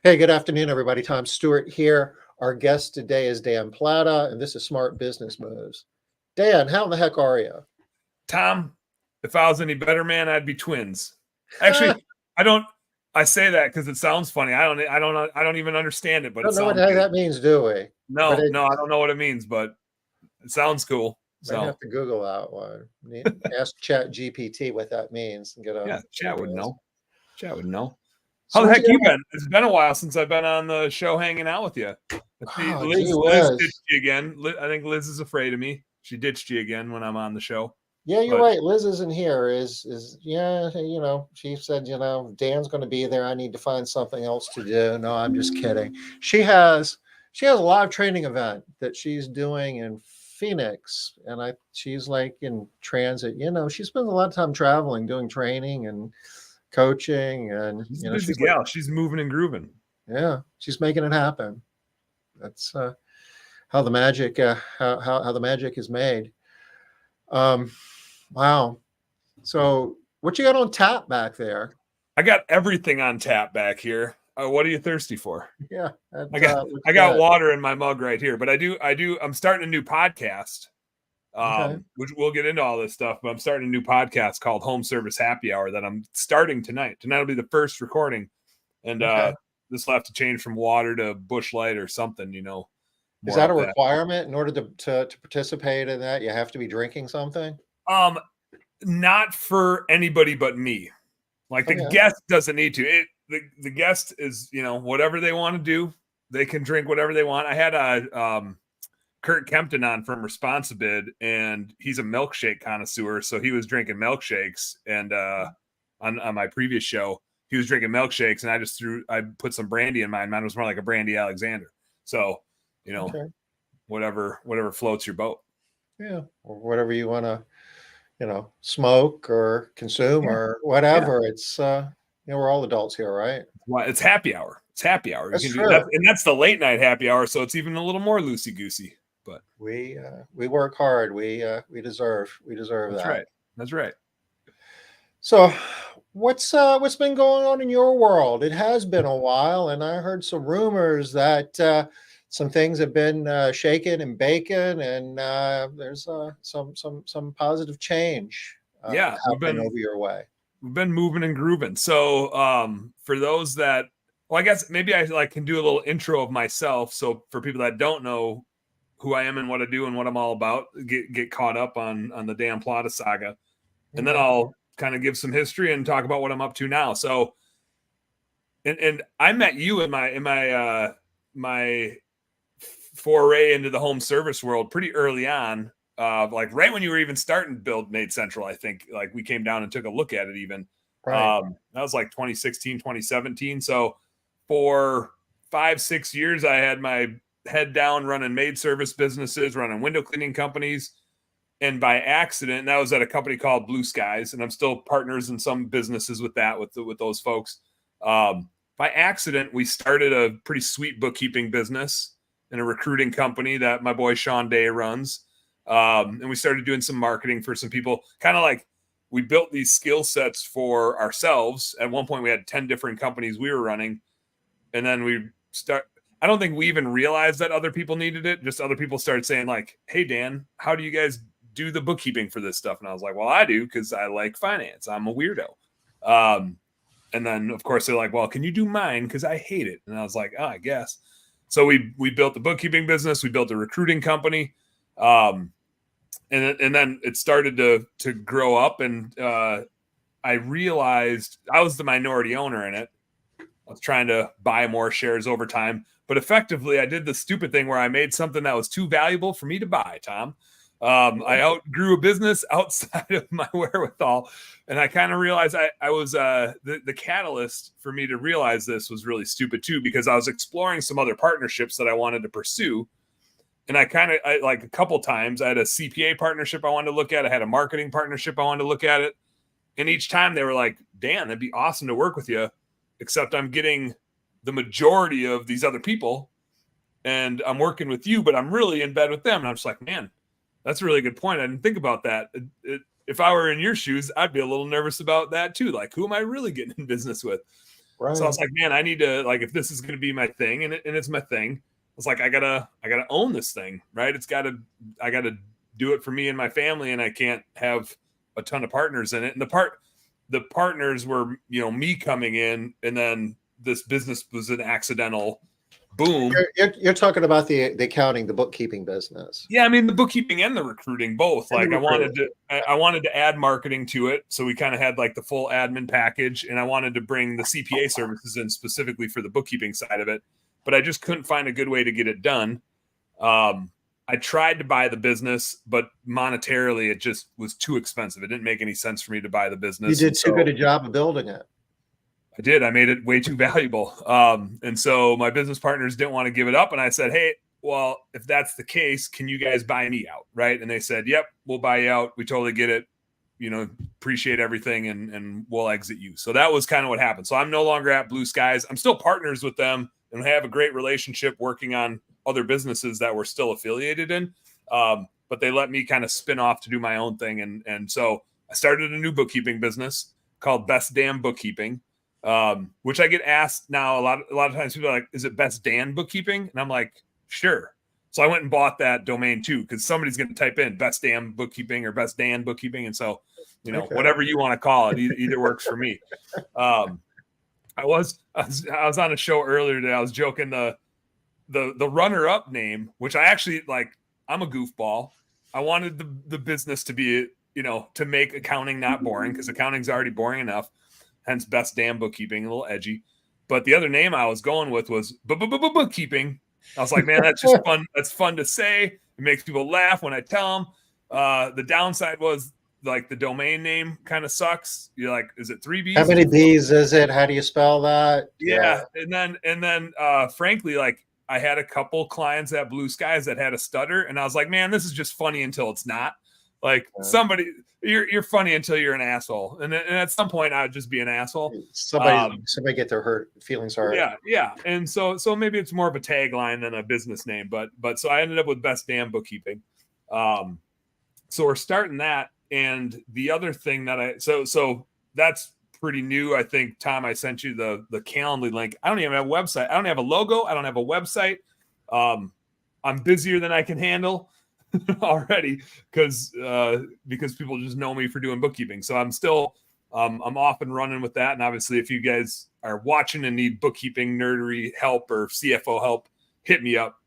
Hey, good afternoon, everybody. Tom Stewart here. Our guest today is Dan Platta, and this is Smart Business Moves. Dan, how the heck are you? Tom, if I was any better, man, I'd be twins. Actually, I don't. I say that because it sounds funny. I don't even understand it, but it Don't know what sounds the heck good. that means, do we? But No, I don't know what it means, but it sounds cool. might have So to Google that one. Ask Chat GPT what that means and get a yeah, chat would real. know. Chat would know. How So the what you heck you got? been? It's been a while since I've been on the show hanging out with you. I see Oh, gee Liz whiz. ditched you again. I think Liz is afraid of me. She ditched you again when I'm on the show. Yeah, you're But right. Liz isn't here. Is yeah, she said, Dan's going to be there. I need to find something else to do. No, I'm just kidding. She has a live training event that she's doing in Phoenix, and she's like in transit. She spends a lot of time traveling, doing training and coaching, and she's a busy she's like, gal. She's moving and grooving. yeah, she's making it happen. That's how the magic how the magic is made. Um, wow. So, what you got on tap back there? I got everything on tap back here. What are you thirsty for? Yeah, what I you got got? water in my mug right here, but I'm starting a new podcast. Okay, Which we'll get into all this stuff, but I'm starting a new podcast called Home Service Happy Hour that I'm starting tonight. Tonight will be the first recording, and okay. this will have to change from water to Bush Light or something, Is more that a up that. requirement in order to participate in that? You have to be drinking something. Um, Not for anybody but me. Like the Okay, guest doesn't need to. The guest is whatever they want to do. They can drink whatever they want. I had a Kurt Kempton on from Responsibid, and he's a milkshake connoisseur, so he was drinking milkshakes. And on my previous show, he was drinking milkshakes, and I put some brandy in mine. Mine was more like a brandy Alexander. So, okay, whatever floats your boat. yeah, or whatever you want to, smoke or consume Yeah, or yeah. whatever. It's we're all adults here, right? Well, it's happy hour. It's happy hour. You That's can do that, true. and that's the late night happy hour, so it's even a little more loosey goosey. But We work hard. We deserve that's that. right. That's right. So, what's been going on in your world? It has been a while, and I heard some rumors that some things have been shaken and baking, and there's some positive change Yeah, happening over your way. we've been moving and grooving. So, for those that, well, I guess maybe I can do a little intro of myself. So for people that don't know who I am and what I do and what I'm all about, get caught up on the damn Platta saga, and then Okay. I'll kind of give some history and talk about what I'm up to now. So, and I met you in my foray into the home service world pretty early on. Like right when you were even starting to build Made Central, I think like we came down and took a look at it even. Right. That was like 2016, 2017. So for 5, 6 years, I had my head down running maid service businesses, running window cleaning companies. And by accident, that was at a company called Blue Skies, and I'm still partners in some businesses with that, with those folks. By accident, we started a pretty sweet bookkeeping business and a recruiting company that my boy Sean Day runs. And we started doing some marketing for some people, kind of like we built these skill sets for ourselves. At one point, we had 10 different companies we were running. And then I don't think we even realized that other people needed it. Just other people started saying, like, hey, Dan, how do you guys do the bookkeeping for this stuff? And I was like, well, I do because I like finance. I'm a weirdo. And then, of course, they're like, well, can you do mine? Because I hate it. And I was like, oh, I guess. So we built the bookkeeping business. We built a recruiting company. And then it started to grow up. And I realized I was the minority owner in it. I was trying to buy more shares over time. But effectively, I did the stupid thing where I made something that was too valuable for me to buy, Tom. I outgrew a business outside of my wherewithal. And I kind of realized I was the catalyst for me to realize this was really stupid too, because I was exploring some other partnerships that I wanted to pursue. And I like a couple times I had a CPA partnership I wanted to look at. I had a marketing partnership I wanted to look at it. And each time they were like, Dan, that'd be awesome to work with you. Except I'm getting the majority of these other people and I'm working with you, but I'm really in bed with them. And I'm just like, man, that's a really good point. I didn't think about that. If I were in your shoes, I'd be a little nervous about that too. Like, who am I really getting in business with? So I was Right. like, man, I need to, like, if this is going to be my thing, and it's my thing, I was like, I gotta own this thing, right? I gotta do it for me and my family, and I can't have a ton of partners in it. And the partners were, me coming in, and then this business was an accidental boom. You're talking about the accounting, the bookkeeping business. Yeah, I mean the bookkeeping and the recruiting both. And the Like recruiting. I wanted to add marketing to it, so we kind of had like the full admin package, and I wanted to bring the CPA services in specifically for the bookkeeping side of it, but I just couldn't find a good way to get it done. I tried to buy the business, but monetarily it just was too expensive. It didn't make any sense for me to buy the You business, and did too so good a job of building it. I did. I made it way too valuable. And so my business partners didn't want to give it up. And I said, hey, well, if that's the case, can you guys buy me out? Right. And they said, yep, we'll buy you out. We totally get it. Appreciate everything, and we'll exit you. So that was kind of what happened. So I'm no longer at Blue Skies. I'm still partners with them and have a great relationship working on other businesses that we're still affiliated in. But they let me kind of spin off to do my own thing. And so I started a new bookkeeping business called Best Damn Bookkeeping. Which I get asked now a lot of times. People are like, is it Best Dan Bookkeeping? And I'm like, sure. So I went and bought that domain too, because somebody's going to type in Best Damn Bookkeeping or Best Dan Bookkeeping. And so, Okay. whatever you want to call it, either works for me. I was on a show earlier today. I was joking the runner up name, which I actually like. I'm a goofball. I wanted the business to be, to make accounting not boring, because accounting's already boring enough. Hence Best Damn Bookkeeping, a little edgy. But the other name I was going with was bookkeeping. I was like, man, that's just fun. That's fun to say. It makes people laugh when I tell them. The downside was like the domain name kind of sucks. You're like, is it 3 B's? How many B's is it? How do you spell that? Yeah. And then frankly, like I had a couple clients at Blue Skies that had a stutter, and I was like, man, this is just funny until it's not. Like somebody, you're funny until you're an asshole, and at some point I would just be an asshole. Somebody get their feelings hurt. Yeah. And so maybe it's more of a tagline than a business name, but so I ended up with Best Damn Bookkeeping. So we're starting that, and the other thing that so that's pretty new. I think, Tom, I sent you the Calendly link. I don't even have a website. I don't have a logo. I don't have a website. I'm busier than I can handle already because people just know me for doing bookkeeping. So I'm still I'm off and running with that. And obviously, if you guys are watching and need bookkeeping nerdery help or CFO help, hit me up.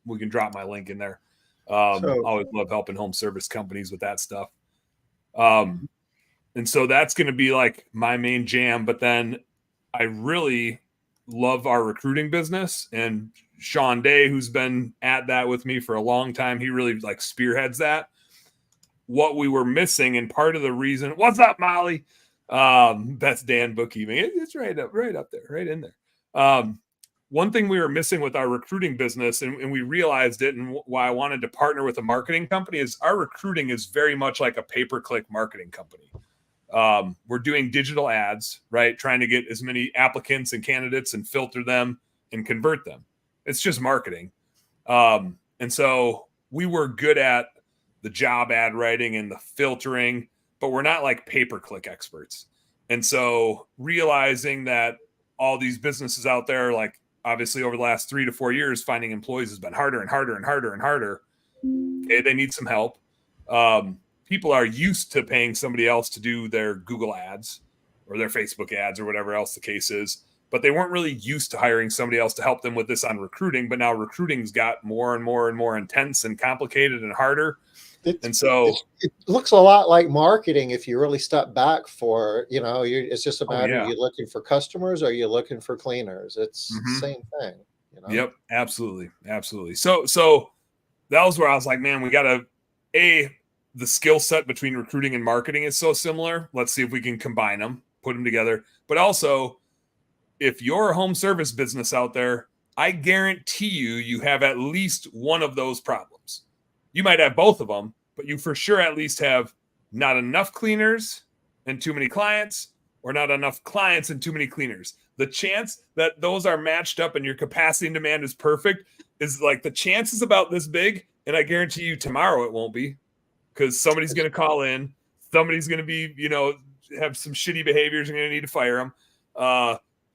We can drop my link in there. Always love helping home service companies with that stuff. And so that's going to be like my main jam. But then I really love our recruiting business, and Sean Day, who's been at that with me for a long time, he really like spearheads that. What we were missing, and part of the reason, what's up, Molly? That's Dan Bookkeeping. It's right up there, right in there. One thing we were missing with our recruiting business, and we realized it, and why I wanted to partner with a marketing company, is our recruiting is very much like a pay-per-click marketing company. We're doing digital ads, right? Trying to get as many applicants and candidates and filter them and convert them. It's just marketing. And so we were good at the job ad writing and the filtering, but we're not like pay-per-click experts. And so realizing that all these businesses out there, like obviously over the last 3 to 4 years, finding employees has been harder and harder and harder and harder. Okay, they need some help. People are used to paying somebody else to do their Google ads or their Facebook ads or whatever else the case is, but they weren't really used to hiring somebody else to help them with this on recruiting. But now recruiting's got more and more and more intense and complicated and harder. It looks a lot like marketing if you really step back for, it's just a matter of you looking for customers or are you looking for cleaners? It's the same thing. Yep, absolutely. So that was where I was like, man, we got to, the skill set between recruiting and marketing is so similar. Let's see if we can combine them, put them together. But also, if you're a home service business out there, I guarantee you have at least one of those problems. You might have both of them, but you for sure at least have not enough cleaners and too many clients, or not enough clients and too many cleaners. The chance that those are matched up and your capacity and demand is perfect is like the chance is about this big. And I guarantee you tomorrow it won't be, because somebody's going to call in. Somebody's going to be, have some shitty behaviors. You're going to need to fire them.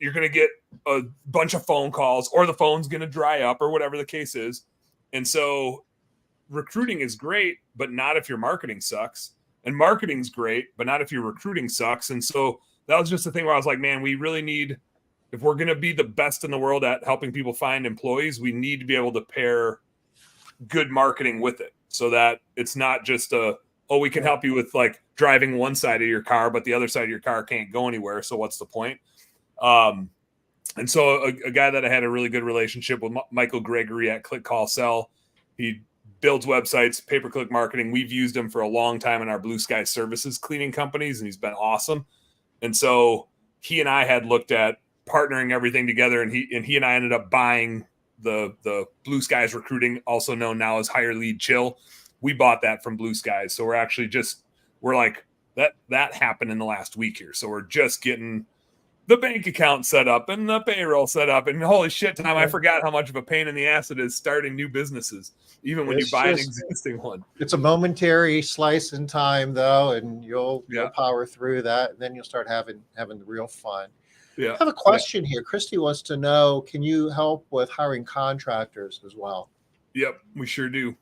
you're going to get a bunch of phone calls, or the phone's going to dry up, or whatever the case is. And so recruiting is great, but not if your marketing sucks. And marketing's great, but not if your recruiting sucks. And so that was just the thing where I was like, man, we really need, if we're going to be the best in the world at helping people find employees, we need to be able to pair good marketing with it, so that it's not just we can help you with like driving one side of your car, but the other side of your car can't go anywhere. So what's the point? And so a guy that I had a really good relationship with, Michael Gregory at Click Call Sell, he builds websites, pay-per-click marketing. We've used him for a long time in our Blue Sky Services cleaning companies, and he's been awesome. And so he and I had looked at partnering everything together, and he and I ended up buying the Blue Skies Recruiting, also known now as Hire Lead Chill. We bought that from Blue Skies. So we're like that happened in the last week here. So we're just getting the bank account set up and the payroll set up, and holy shit, Tom, I forgot how much of a pain in the ass it is starting new businesses, even when you buy an existing one. It's a momentary slice in time though, and you'll power through that, and then you'll start having the real fun. Yeah. I have a question here. Christy wants to know, can you help with hiring contractors as well? Yep, we sure do.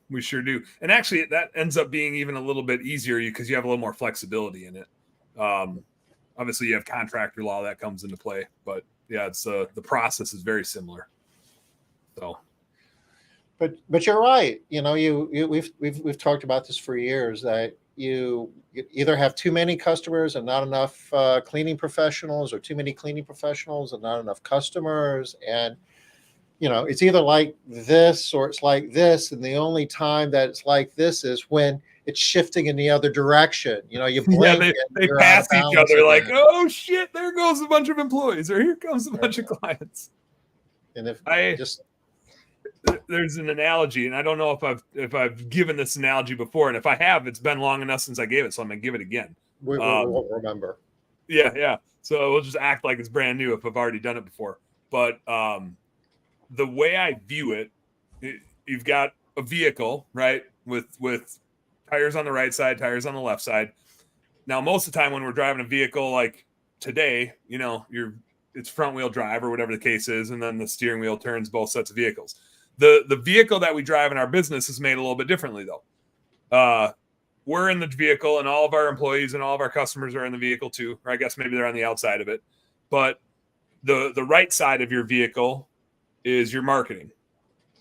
And actually that ends up being even a little bit easier because you have a little more flexibility in it. Obviously you have contractor law that comes into play, but yeah, it's the process is very similar. So, but you're right. You know, we've talked about this for years, that you either have too many customers and not enough cleaning professionals, or too many cleaning professionals and not enough customers. And, you know, it's either like this or it's like this. And the only time that it's like this is when it's shifting in the other direction. You know, you blink, they pass each other like, oh shit, there goes a bunch of employees, or here comes a bunch of clients. And there's an analogy, and I don't know if I've given this analogy before, and if I have, it's been long enough since I gave it, so I'm gonna give it again. We won't remember. Yeah. So we'll just act like it's brand new if I've already done it before. But the way I view it, you've got a vehicle, right, with tires on the right side, tires on the left side. Now, most of the time when we're driving a vehicle like today, you know, it's front wheel drive or whatever the case is, and then the steering wheel turns both sets of vehicles. The vehicle that we drive in our business is made a little bit differently, though. We're in the vehicle, and all of our employees and all of our customers are in the vehicle too, or I guess maybe they're on the outside of it. But the right side of your vehicle is your marketing.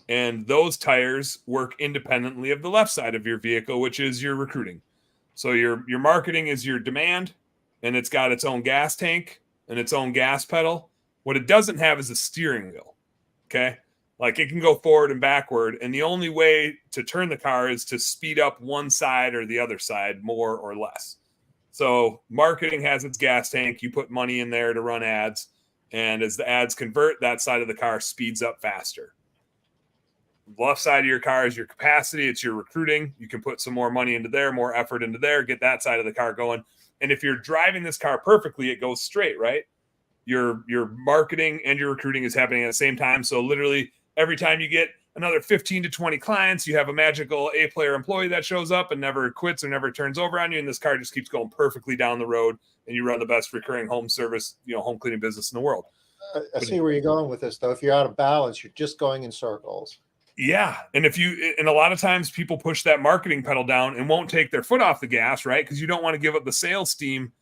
And those tires work independently of the left side of your vehicle, which is your recruiting. So your marketing is your demand, and it's got its own gas tank and its own gas pedal. What it doesn't have is a steering wheel. Okay. Like it can go forward and backward. And the only way to turn the car is to speed up one side or the other side more or less. So marketing has its gas tank. You put money in there to run ads. And as the ads convert, that side of the car speeds up faster. Left side of your car is your capacity. It's your recruiting. You can put some more money into there, more effort into there, get that side of the car going. And if you're driving this car perfectly, it goes straight, right? Your marketing and your recruiting is happening at the same time. So literally every time you get another 15 to 20 clients, you have a magical A-player employee that shows up and never quits or never turns over on you. And this car just keeps going perfectly down the road, and you run the best recurring home service, home cleaning business in the world. I see where you're going with this, though. If you're out of balance, you're just going in circles. Yeah. And a lot of times people push that marketing pedal down and won't take their foot off the gas, right? Because you don't want to give up the sales steam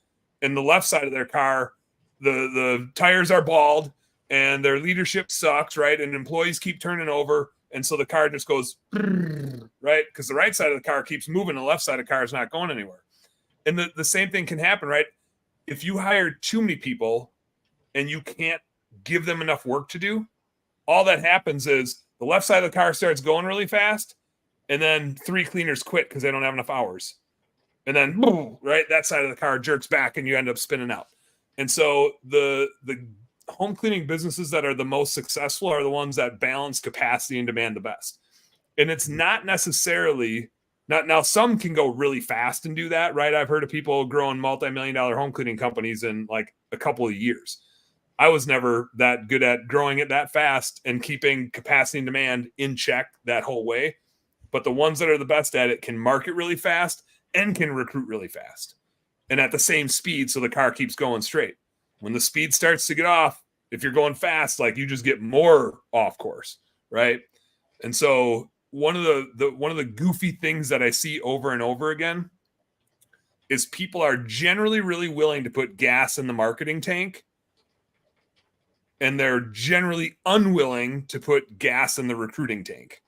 in the left side of their car. The tires are bald and their leadership sucks, right? And employees keep turning over. And so the car just goes, right? Because the right side of the car keeps moving. The left side of the car is not going anywhere. And the same thing can happen, right? If you hire too many people and you can't give them enough work to do, all that happens is the left side of the car starts going really fast, and then 3 cleaners quit because they don't have enough hours. And then, boom, right, that side of the car jerks back and you end up spinning out. And so the home cleaning businesses that are the most successful are the ones that balance capacity and demand the best. And it's not necessarily now some can go really fast and do that, right? I've heard of people growing multi-million-dollar home cleaning companies in like a couple of years. I was never that good at growing it that fast and keeping capacity and demand in check that whole way. But the ones that are the best at it can market really fast and can recruit really fast and at the same speed. So the car keeps going straight. When the speed starts to get off, if you're going fast, like you just get more off course, right? And so one of the goofy things that I see over and over again is people are generally really willing to put gas in the marketing tank, and they're generally unwilling to put gas in the recruiting tank.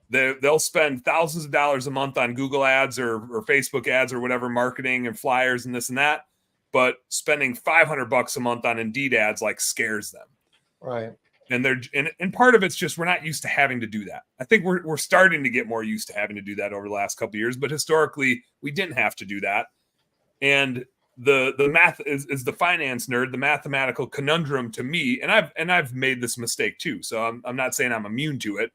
They'll spend thousands of dollars a month on Google ads or Facebook ads or whatever, marketing and flyers and this and that, but spending $500 a month on Indeed ads like scares them. Right. And part of it's just we're not used to having to do that. I think we're starting to get more used to having to do that over the last couple of years, but historically we didn't have to do that. And the math is the finance nerd, the mathematical conundrum to me, and I've made this mistake too. So I'm not saying I'm immune to it.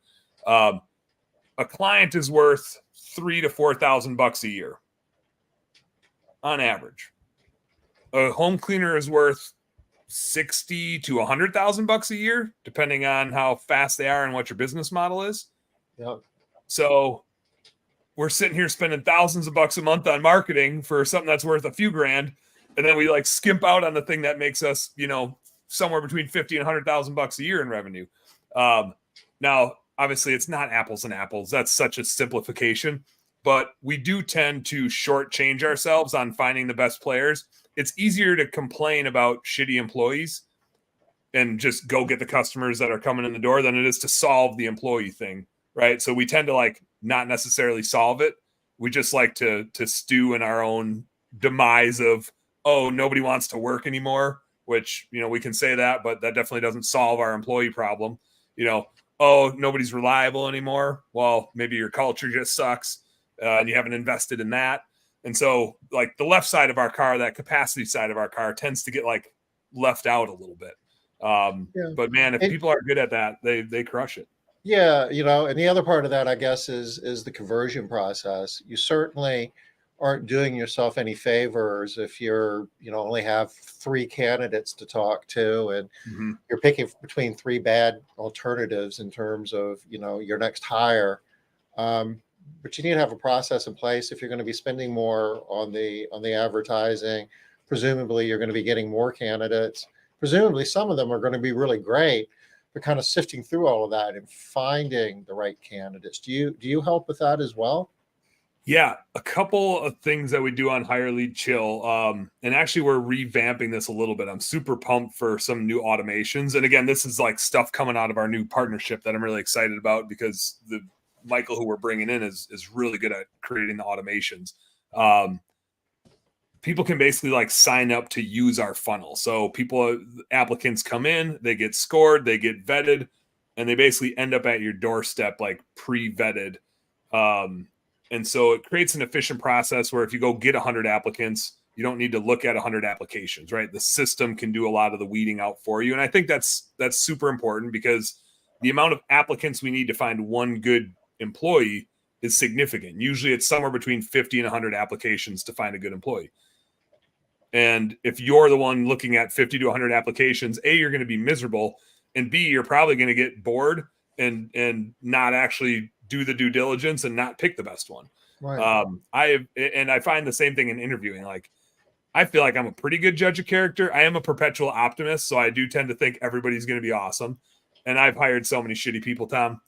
A client is worth $3,000 to $4,000 a year on average. A home cleaner is worth $60,000 to $100,000 a year, depending on how fast they are and what your business model is. Yep. So we're sitting here spending thousands of bucks a month on marketing for something that's worth a few grand, and then we like skimp out on the thing that makes us, somewhere between $50,000 and $100,000 a year in revenue. Now, obviously, it's not apples and apples. That's such a simplification, but we do tend to shortchange ourselves on finding the best players. It's easier to complain about shitty employees and just go get the customers that are coming in the door than it is to solve the employee thing, right? So we tend to like not necessarily solve it. We just like to stew in our own demise of, oh, nobody wants to work anymore, which, we can say that, but that definitely doesn't solve our employee problem. Oh, nobody's reliable anymore. Well, maybe your culture just sucks and you haven't invested in that. And so like the left side of our car, that capacity side of our car tends to get like left out a little bit. But man, if people are good at that, they crush it. Yeah. And the other part of that, I guess, is the conversion process. You certainly aren't doing yourself any favors if you're, only have 3 candidates to talk to and you're picking between 3 bad alternatives in terms of, your next hire. But you need to have a process in place. If you're going to be spending more on the advertising, presumably you're going to be getting more candidates. Presumably some of them are going to be really great, but kind of sifting through all of that and finding the right candidates. Do you help with that as well? Yeah, a couple of things that we do on Hire Lead Chill. And actually we're revamping this a little bit. I'm super pumped for some new automations. And again, this is like stuff coming out of our new partnership that I'm really excited about because the Michael who we're bringing in is really good at creating the automations. People can basically like sign up to use our funnel. So applicants come in, they get scored, they get vetted, and they basically end up at your doorstep, like pre-vetted. And so it creates an efficient process where if you go get 100 applicants, you don't need to look at 100 applications, right? The system can do a lot of the weeding out for you. And I think that's super important because the amount of applicants we need to find one good employee is significant. Usually it's somewhere between 50 and 100 applications to find a good employee. And if you're the one looking at 50 to 100 applications, A, you're going to be miserable, and B, you're probably going to get bored and not actually do the due diligence and not pick the best one. Right. I find the same thing in interviewing. Like, I feel like I'm a pretty good judge of character. I am a perpetual optimist, so I do tend to think everybody's going to be awesome. And I've hired so many shitty people, Tom.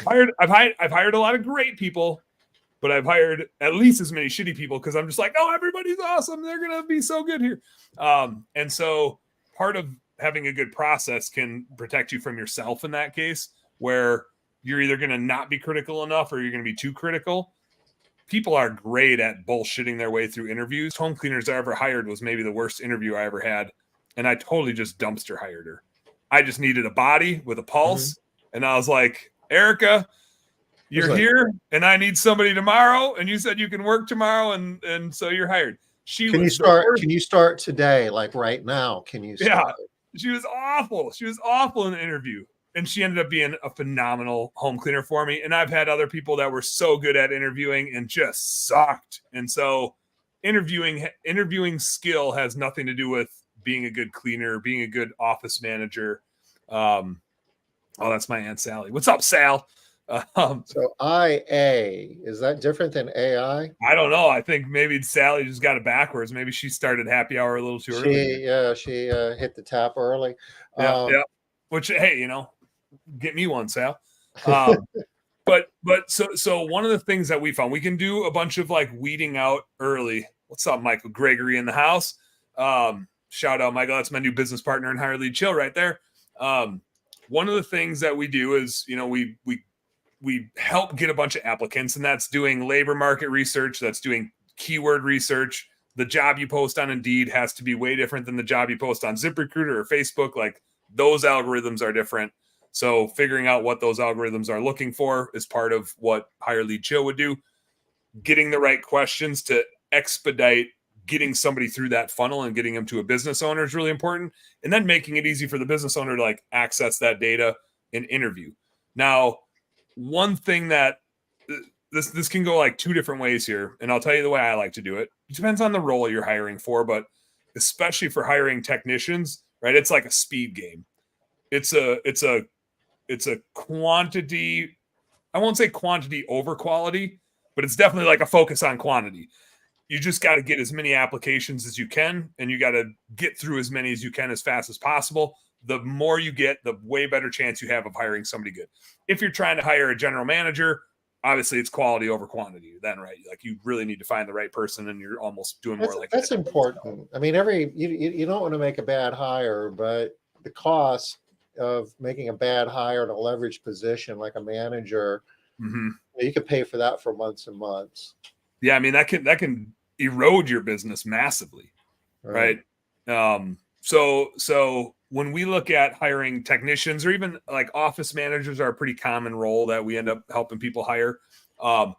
I've hired a lot of great people, but I've hired at least as many shitty people because I'm just like, oh, everybody's awesome. They're going to be so good here. And so part of having a good process can protect you from yourself in that case, where you're either going to not be critical enough or you're going to be too critical. People are great at bullshitting their way through interviews. Home cleaners I ever hired was maybe the worst interview I ever had. And I totally just dumpster hired her. I just needed a body with a pulse. And I was like, Erica, you're here and I need somebody tomorrow. And you said you can work tomorrow. And so you're hired. Can you start today? Like right now? Can you start? Yeah, she was awful. She was awful in the interview. And she ended up being a phenomenal home cleaner for me. And I've had other people that were so good at interviewing and just sucked. And so interviewing skill has nothing to do with being a good cleaner, being a good office manager. Oh, that's my Aunt Sally. What's up, Sal? So IA, is that different than AI? I don't know. I think maybe Sally just got it backwards. Maybe she started happy hour a little too early. She hit the tap early. Yeah, Um, yeah. Which, hey, get me one, Sal. Um, but one of the things that we found, we can do a bunch of like weeding out early. What's up, Michael Gregory in the house? Shout out, Michael. That's my new business partner in Higher Lead Chill right there. One of the things that we do is, we help get a bunch of applicants, and that's doing labor market research. That's doing keyword research. The job you post on Indeed has to be way different than the job you post on ZipRecruiter or Facebook. Like those algorithms are different. So figuring out what those algorithms are looking for is part of what Higher Lead Chill would do. Getting the right questions to expedite getting somebody through that funnel and getting them to a business owner is really important. And then making it easy for the business owner to like access that data and interview. Now, one thing that this can go like two different ways here, and I'll tell you the way I like to do it. It depends on the role you're hiring for, but especially for hiring technicians, right? It's like a speed game. It's a quantity. I won't say quantity over quality, but it's definitely like a focus on quantity. You just got to get as many applications as you can, and you got to get through as many as you can as fast as possible. The more you get, the way better chance you have of hiring somebody good. If you're trying to hire a general manager, obviously it's quality over quantity then, right? Like you really need to find the right person, and you're almost doing more like that's important. I mean, you don't want to make a bad hire, but the cost of making a bad hire in a leverage position like a manager, you could pay for that for months and months. Yeah, I mean that can erode your business massively, right? So when we look at hiring technicians or even like office managers are a pretty common role that we end up helping people hire. A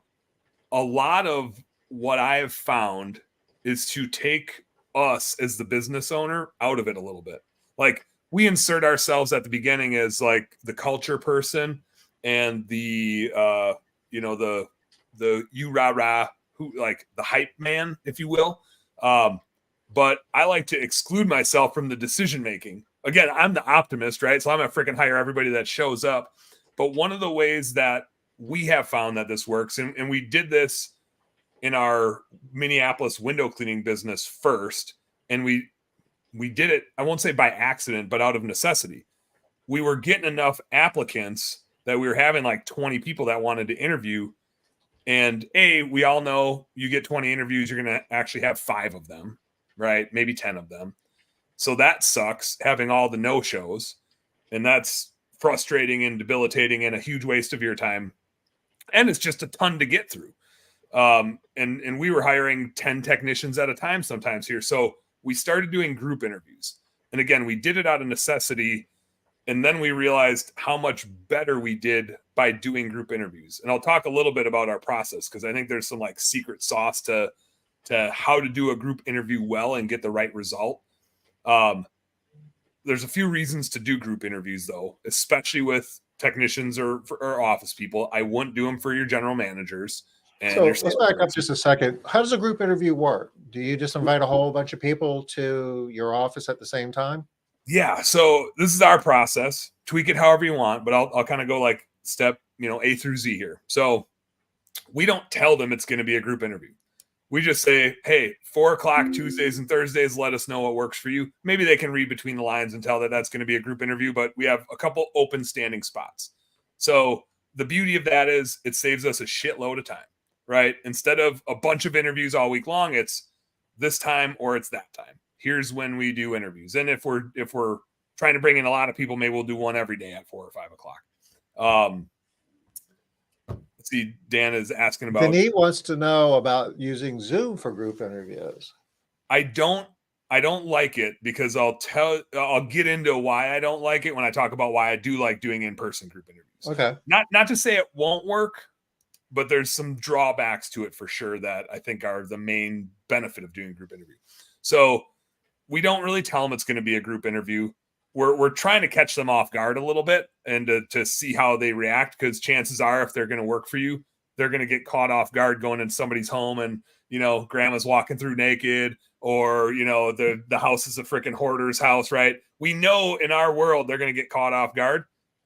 lot of what I have found is to take us as the business owner out of it a little bit. Like we insert ourselves at the beginning as like the culture person and the you rah rah who like the hype man, if you will. But I like to exclude myself from the decision making. Again, I'm the optimist, right? So I'm gonna freaking hire everybody that shows up. But one of the ways that we have found that this works, and we did this in our Minneapolis window cleaning business first, and we did it, I won't say by accident, but out of necessity. We were getting enough applicants that we were having like 20 people that wanted to interview. And we all know you get 20 interviews, you're going to actually have 5 of them, right? Maybe 10 of them. So that sucks, having all the no-shows. And that's frustrating and debilitating and a huge waste of your time. And it's just a ton to get through. And we were hiring 10 technicians at a time sometimes here. So we started doing group interviews. And again, we did it out of necessity. And then we realized how much better we did by doing group interviews. And I'll talk a little bit about our process because I think there's some like secret sauce to how to do a group interview well and get the right result. There's a few reasons to do group interviews though, especially with technicians or office people. I wouldn't do them for your general managers. And so let's back up just a second. How does a group interview work? Do you just invite a whole bunch of people to your office at the same time? Yeah. So this is our process. Tweak it however you want, but I'll kind of go like step, A through Z here. So we don't tell them it's going to be a group interview. We just say, hey, 4:00 Tuesdays and Thursdays, let us know what works for you. Maybe they can read between the lines and tell that that's going to be a group interview, but we have a couple open standing spots. So the beauty of that is it saves us a shitload of time, right? Instead of a bunch of interviews all week long, it's this time or it's that time. Here's when we do interviews. And if we're trying to bring in a lot of people, maybe we'll do one every day at 4 or 5 o'clock. Let's see. Dan is asking about. Denise wants to know about using Zoom for group interviews. I don't like it because I'll get into why I don't like it when I talk about why I do like doing in-person group interviews. Okay. Not to say it won't work, but there's some drawbacks to it for sure that I think are the main benefit of doing a group interview. So we don't really tell them it's going to be a group interview. We're trying to catch them off guard a little bit and to see how they react, because chances are if they're going to work for you, they're going to get caught off guard going in somebody's home and, grandma's walking through naked or, the house is a freaking hoarder's house, right? We know in our world they're going to get caught off guard.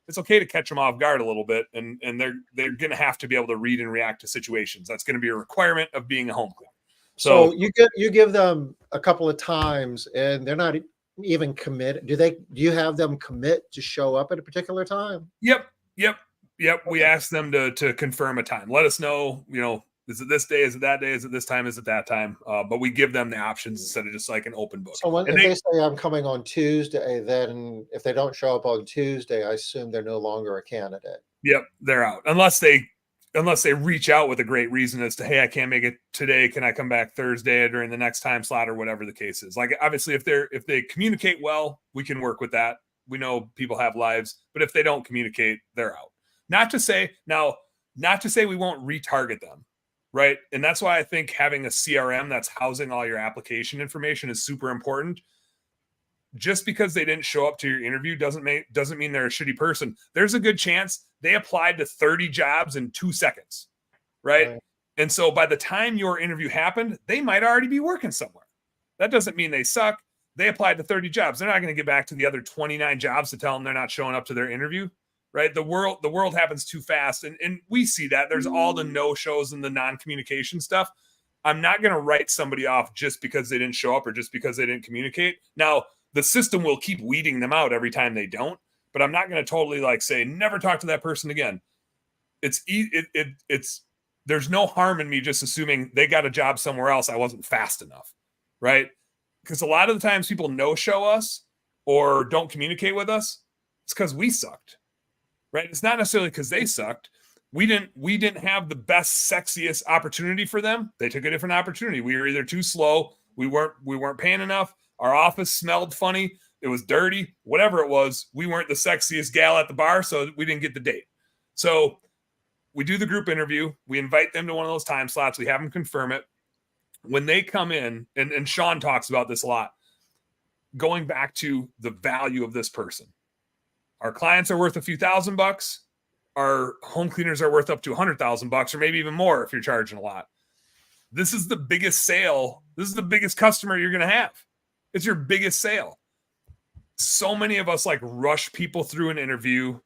it's okay to catch them off guard a little bit. And they're going to have to be able to read and react to situations. That's going to be a requirement of being a home cleaner. So you give them a couple of times and they're not even committed. Do you have them commit to show up at a particular time? Yep. We ask them to confirm a time. Let us know, is it this day? Is it that day? Is it this time? Is it that time? But we give them the options instead of just like an open book. So if they say I'm coming on Tuesday, then if they don't show up on Tuesday, I assume they're no longer a candidate. Yep, they're out. Unless they reach out with a great reason as to, hey, I can't make it today. Can I come back Thursday during the next time slot or whatever the case is? Like, obviously, if they communicate well, we can work with that. We know people have lives, but if they don't communicate, they're out. Not to say we won't retarget them, right? And that's why I think having a CRM that's housing all your application information is super important. Just because they didn't show up to your interview doesn't mean they're a shitty person. There's a good chance they applied to 30 jobs in 2 seconds, right? And so by the time your interview happened, they might already be working somewhere. That doesn't mean they suck. They applied to 30 jobs. They're not going to get back to the other 29 jobs to tell them they're not showing up to their interview, right? The world happens too fast. And we see that. There's all the no-shows and the non-communication stuff. I'm not going to write somebody off just because they didn't show up or just because they didn't communicate. Now, the system will keep weeding them out every time they don't, but I'm not going to totally like say, never talk to that person again. There's no harm in me just assuming they got a job somewhere else. I wasn't fast enough, right? Because a lot of the times people no-show us or don't communicate with us. It's because we sucked, right? It's not necessarily because they sucked. We didn't have the best, sexiest opportunity for them. They took a different opportunity. We were either too slow. We weren't paying enough. Our office smelled funny. It was dirty. Whatever it was, we weren't the sexiest gal at the bar, so we didn't get the date. So we do the group interview. We invite them to one of those time slots. We have them confirm it. When they come in, and Sean talks about this a lot, going back to the value of this person. Our clients are worth a few $1,000. Our home cleaners are worth up to $100,000 or maybe even more if you're charging a lot. This is the biggest sale. This is the biggest customer you're going to have. It's your biggest sale. So many of us like rush people through an interview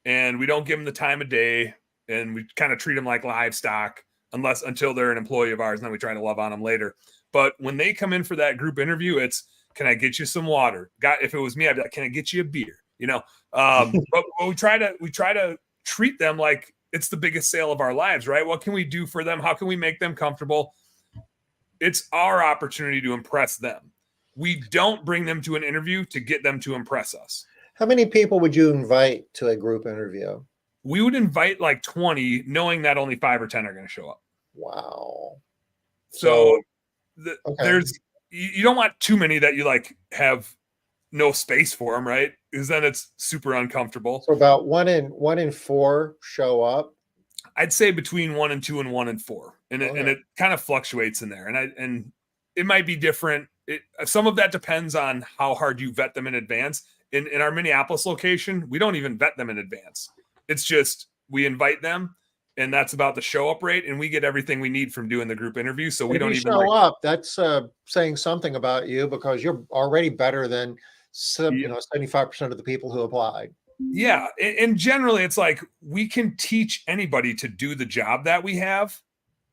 and we don't give them the time of day and we kind of treat them like livestock until they're an employee of ours. And then we try to love on them later. But when they come in for that group interview, it's, can I get you some water? If it was me, I'd be like, can I get you a beer? But we try to treat them like it's the biggest sale of our lives, right? What can we do for them? How can we make them comfortable? It's our opportunity to impress them. We don't bring them to an interview to get them to impress us. How many people would you invite to a group interview? We would invite like 20, knowing that only 5 or 10 are going to show up. Wow. So you don't want too many that you like have no space for them, right? Because then it's super uncomfortable. So about one in 4 show up. I'd say between 1 and 2 and 1 and 4, and it kind of fluctuates in there. And it might be different. Some of that depends on how hard you vet them in advance. In our Minneapolis location, we don't even vet them in advance. It's just we invite them, and that's about the show up rate, and we get everything we need from doing the group interview. So we don't even show up. That's saying something about you because you're already better than 75% of the people who applied. Yeah, and generally, it's like we can teach anybody to do the job that we have.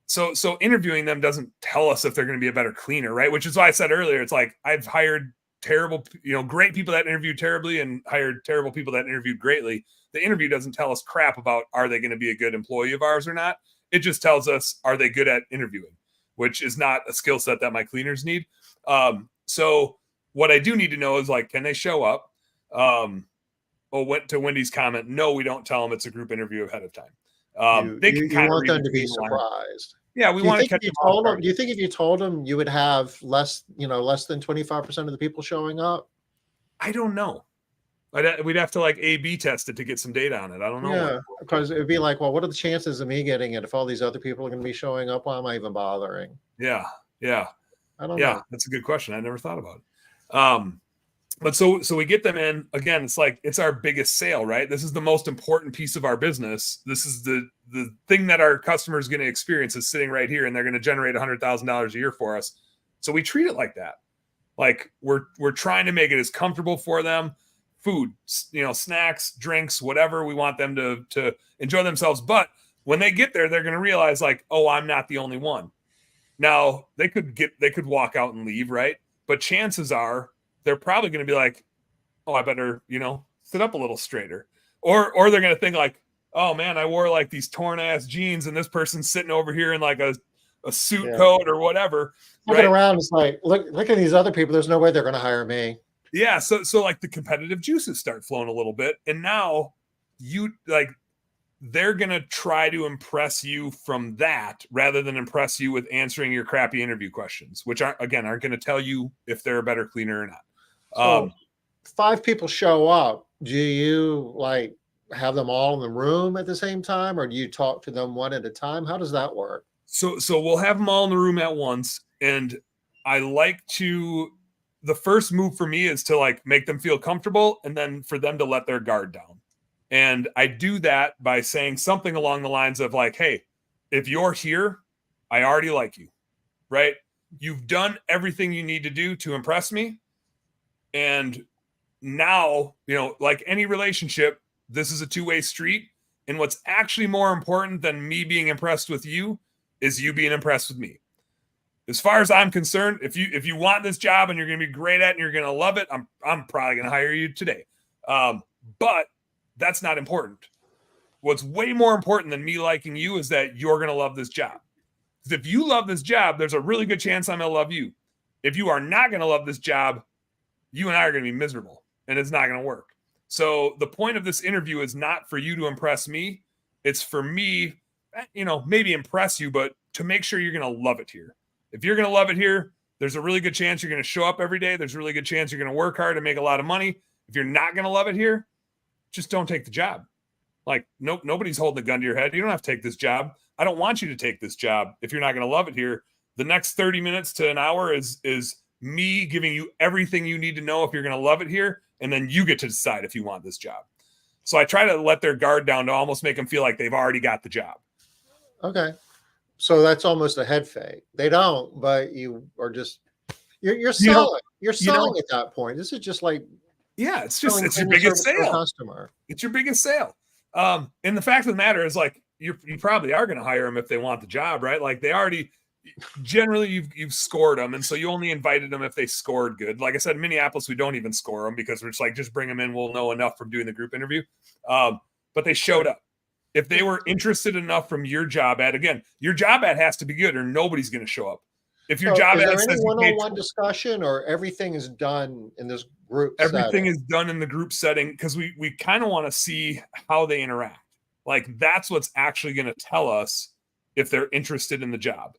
So interviewing them doesn't tell us if they're going to be a better cleaner, right? Which is why I said earlier, it's like I've hired terrible, great people that interviewed terribly and hired terrible people that interviewed greatly. The interview doesn't tell us crap about are they going to be a good employee of ours or not. It just tells us, are they good at interviewing, which is not a skill set that my cleaners need. So what I do need to know is like, can they show up? Went to Wendy's comment. No, we don't tell them it's a group interview ahead of time. They can kind of want them to be surprised. Yeah, we want to catch them off guard. Do you think if you told them you would have less than 25% of the people showing up? I don't know. We'd have to like A/B test it to get some data on it. I don't know. Yeah, because it'd be like, well, what are the chances of me getting it if all these other people are going to be showing up? Why am I even bothering? Yeah. I don't know. That's a good question. I never thought about it. But so we get them in again. It's like, it's our biggest sale, right? This is the most important piece of our business. This is the thing that our customer is going to experience is sitting right here, and they're going to generate $100,000 a year for us. So we treat it like that. Like we're trying to make it as comfortable for them, food, snacks, drinks, whatever. We want them to enjoy themselves. But when they get there, they're going to realize like, oh, I'm not the only one. Now they could walk out and leave, right? But chances are they're probably going to be like, oh, I better, sit up a little straighter. Or they're going to think like, oh man, I wore like these torn ass jeans and this person's sitting over here in like a suit coat or whatever. Looking around, it's like, look at these other people. There's no way they're going to hire me. Yeah. So like the competitive juices start flowing a little bit. And now they're going to try to impress you from that rather than impress you with answering your crappy interview questions, which aren't going to tell you if they're a better cleaner or not. So 5 people show up. Do you like have them all in the room at the same time, or do you talk to them one at a time? How does that work? So we'll have them all in the room at once. And I like the first move for me is to like make them feel comfortable and then for them to let their guard down. And I do that by saying something along the lines of like, hey, if you're here, I already like you, right? You've done everything you need to do to impress me. And now, like any relationship, this is a two-way street. And what's actually more important than me being impressed with you is you being impressed with me. As far as I'm concerned, if you want this job and you're going to be great at it and you're going to love it, I'm probably going to hire you today. But that's not important. What's way more important than me liking you is that you're going to love this job. Because if you love this job, there's a really good chance I'm going to love you. If you are not going to love this job, you and I are going to be miserable and it's not going to work. So the point of this interview is not for you to impress me. It's for me, maybe impress you, but to make sure you're going to love it here. If you're going to love it here, there's a really good chance you're going to show up every day. There's a really good chance you're going to work hard and make a lot of money. If you're not going to love it here, just don't take the job. Like, nobody's holding a gun to your head. You don't have to take this job. I don't want you to take this job if you're not going to love it here. The next 30 minutes to an hour is me giving you everything you need to know if you're going to love it here, and then you get to decide if you want this job. So I try to let their guard down to almost make them feel like they've already got the job. Okay. So that's almost a head fake. They don't, but you are just, you're selling. You're selling at that point. This is just like, it's your biggest sale. Customer. It's your biggest sale. And the fact of the matter is like, you probably are going to hire them if they want the job, right? Like they already, generally you've scored them. And so you only invited them if they scored good. Like I said, in Minneapolis, we don't even score them because we're just like, just bring them in. We'll know enough from doing the group interview. But they showed up. If they were interested enough from your job ad, again, your job ad has to be good or nobody's going to show up. If your job ad says any one-on-one discussion or everything is done in this group everything is done in the group setting because we kind of want to see how they interact. Like that's what's actually going to tell us if they're interested in the job.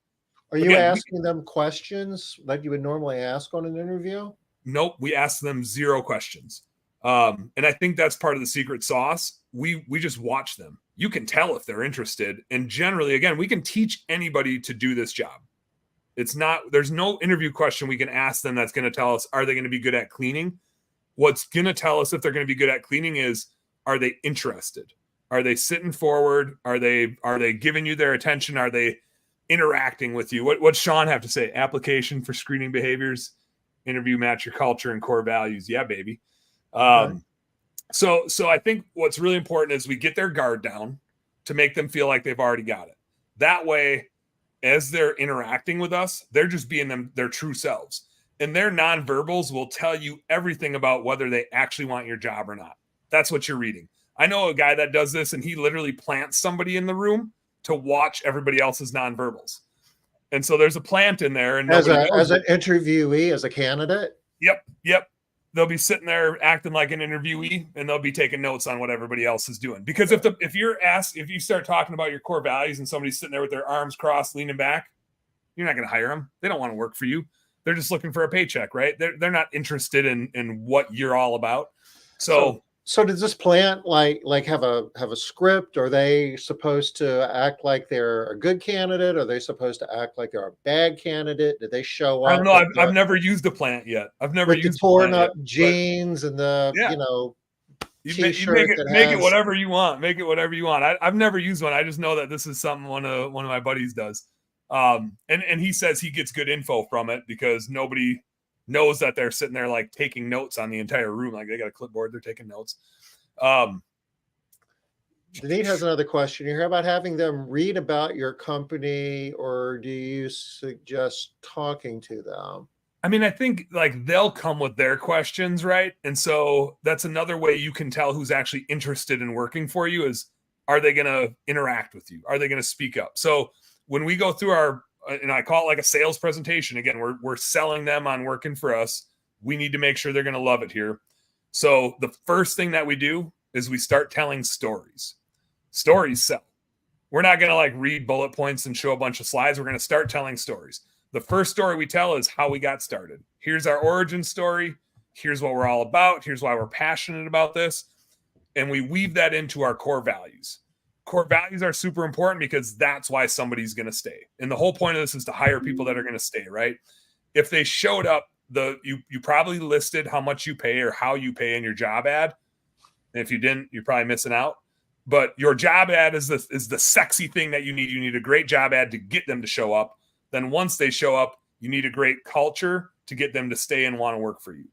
Are you asking them questions like you would normally ask on an interview? Nope. We ask them 0 questions. And I think that's part of the secret sauce. We just watch them. You can tell if they're interested. And generally, again, we can teach anybody to do this job. There's no interview question we can ask them that's going to tell us, are they going to be good at cleaning? What's going to tell us if they're going to be good at cleaning is, are they interested? Are they sitting forward? Are they giving you their attention? Are they interacting with you? What's Sean have to say? Application for screening behaviors, interview match your culture and core values. Yeah, baby. Okay. So I think what's really important is we get their guard down to make them feel like they've already got it. That way, as they're interacting with us, they're just being their true selves. And their nonverbals will tell you everything about whether they actually want your job or not. That's what you're reading. I know a guy that does this, and he literally plants somebody in the room to watch everybody else's nonverbals. And so there's a plant in there. And as an interviewee, as a candidate? Yep. They'll be sitting there acting like an interviewee, and they'll be taking notes on what everybody else is doing. Because if you start talking about your core values and somebody's sitting there with their arms crossed, leaning back, you're not going to hire them. They don't want to work for you. They're just looking for a paycheck, right? They're not interested in what you're all about. So does this plant like have a script? Are they supposed to act like they're a good candidate? Are they supposed to act like they're a bad candidate? Did they show up? I don't know. I've never used a plant yet. I've never used the torn up jeans and the you make it whatever you want. Make it whatever you want. I've never used one. I just know that this is something one of my buddies does. And he says he gets good info from it because nobody knows that they're sitting there like taking notes on the entire room. Like they got a clipboard, they're taking notes. Denise has another question here. How about having them read about your company, or do you suggest talking to them? I mean, I think like they'll come with their questions, right? And so that's another way you can tell who's actually interested in working for you is, are they going to interact with you? Are they going to speak up? So when we go through our, and I call it like a sales presentation, again, we're selling them on working for us. We need to make sure they're going to love it here. So the first thing that we do is we start telling stories. Stories sell. We're not going to like read bullet points and show a bunch of slides. We're going to start telling stories. The first story we tell is how we got started. Here's our origin story. Here's what we're all about. Here's why we're passionate about this. And we weave that into our core values. Core values are super important because that's why somebody's going to stay. And the whole point of this is to hire people that are going to stay, right? If they showed up, you probably listed how much you pay or how you pay in your job ad. And if you didn't, you're probably missing out. But your job ad is the sexy thing that you need. You need a great job ad to get them to show up. Then once they show up, you need a great culture to get them to stay and want to work for you.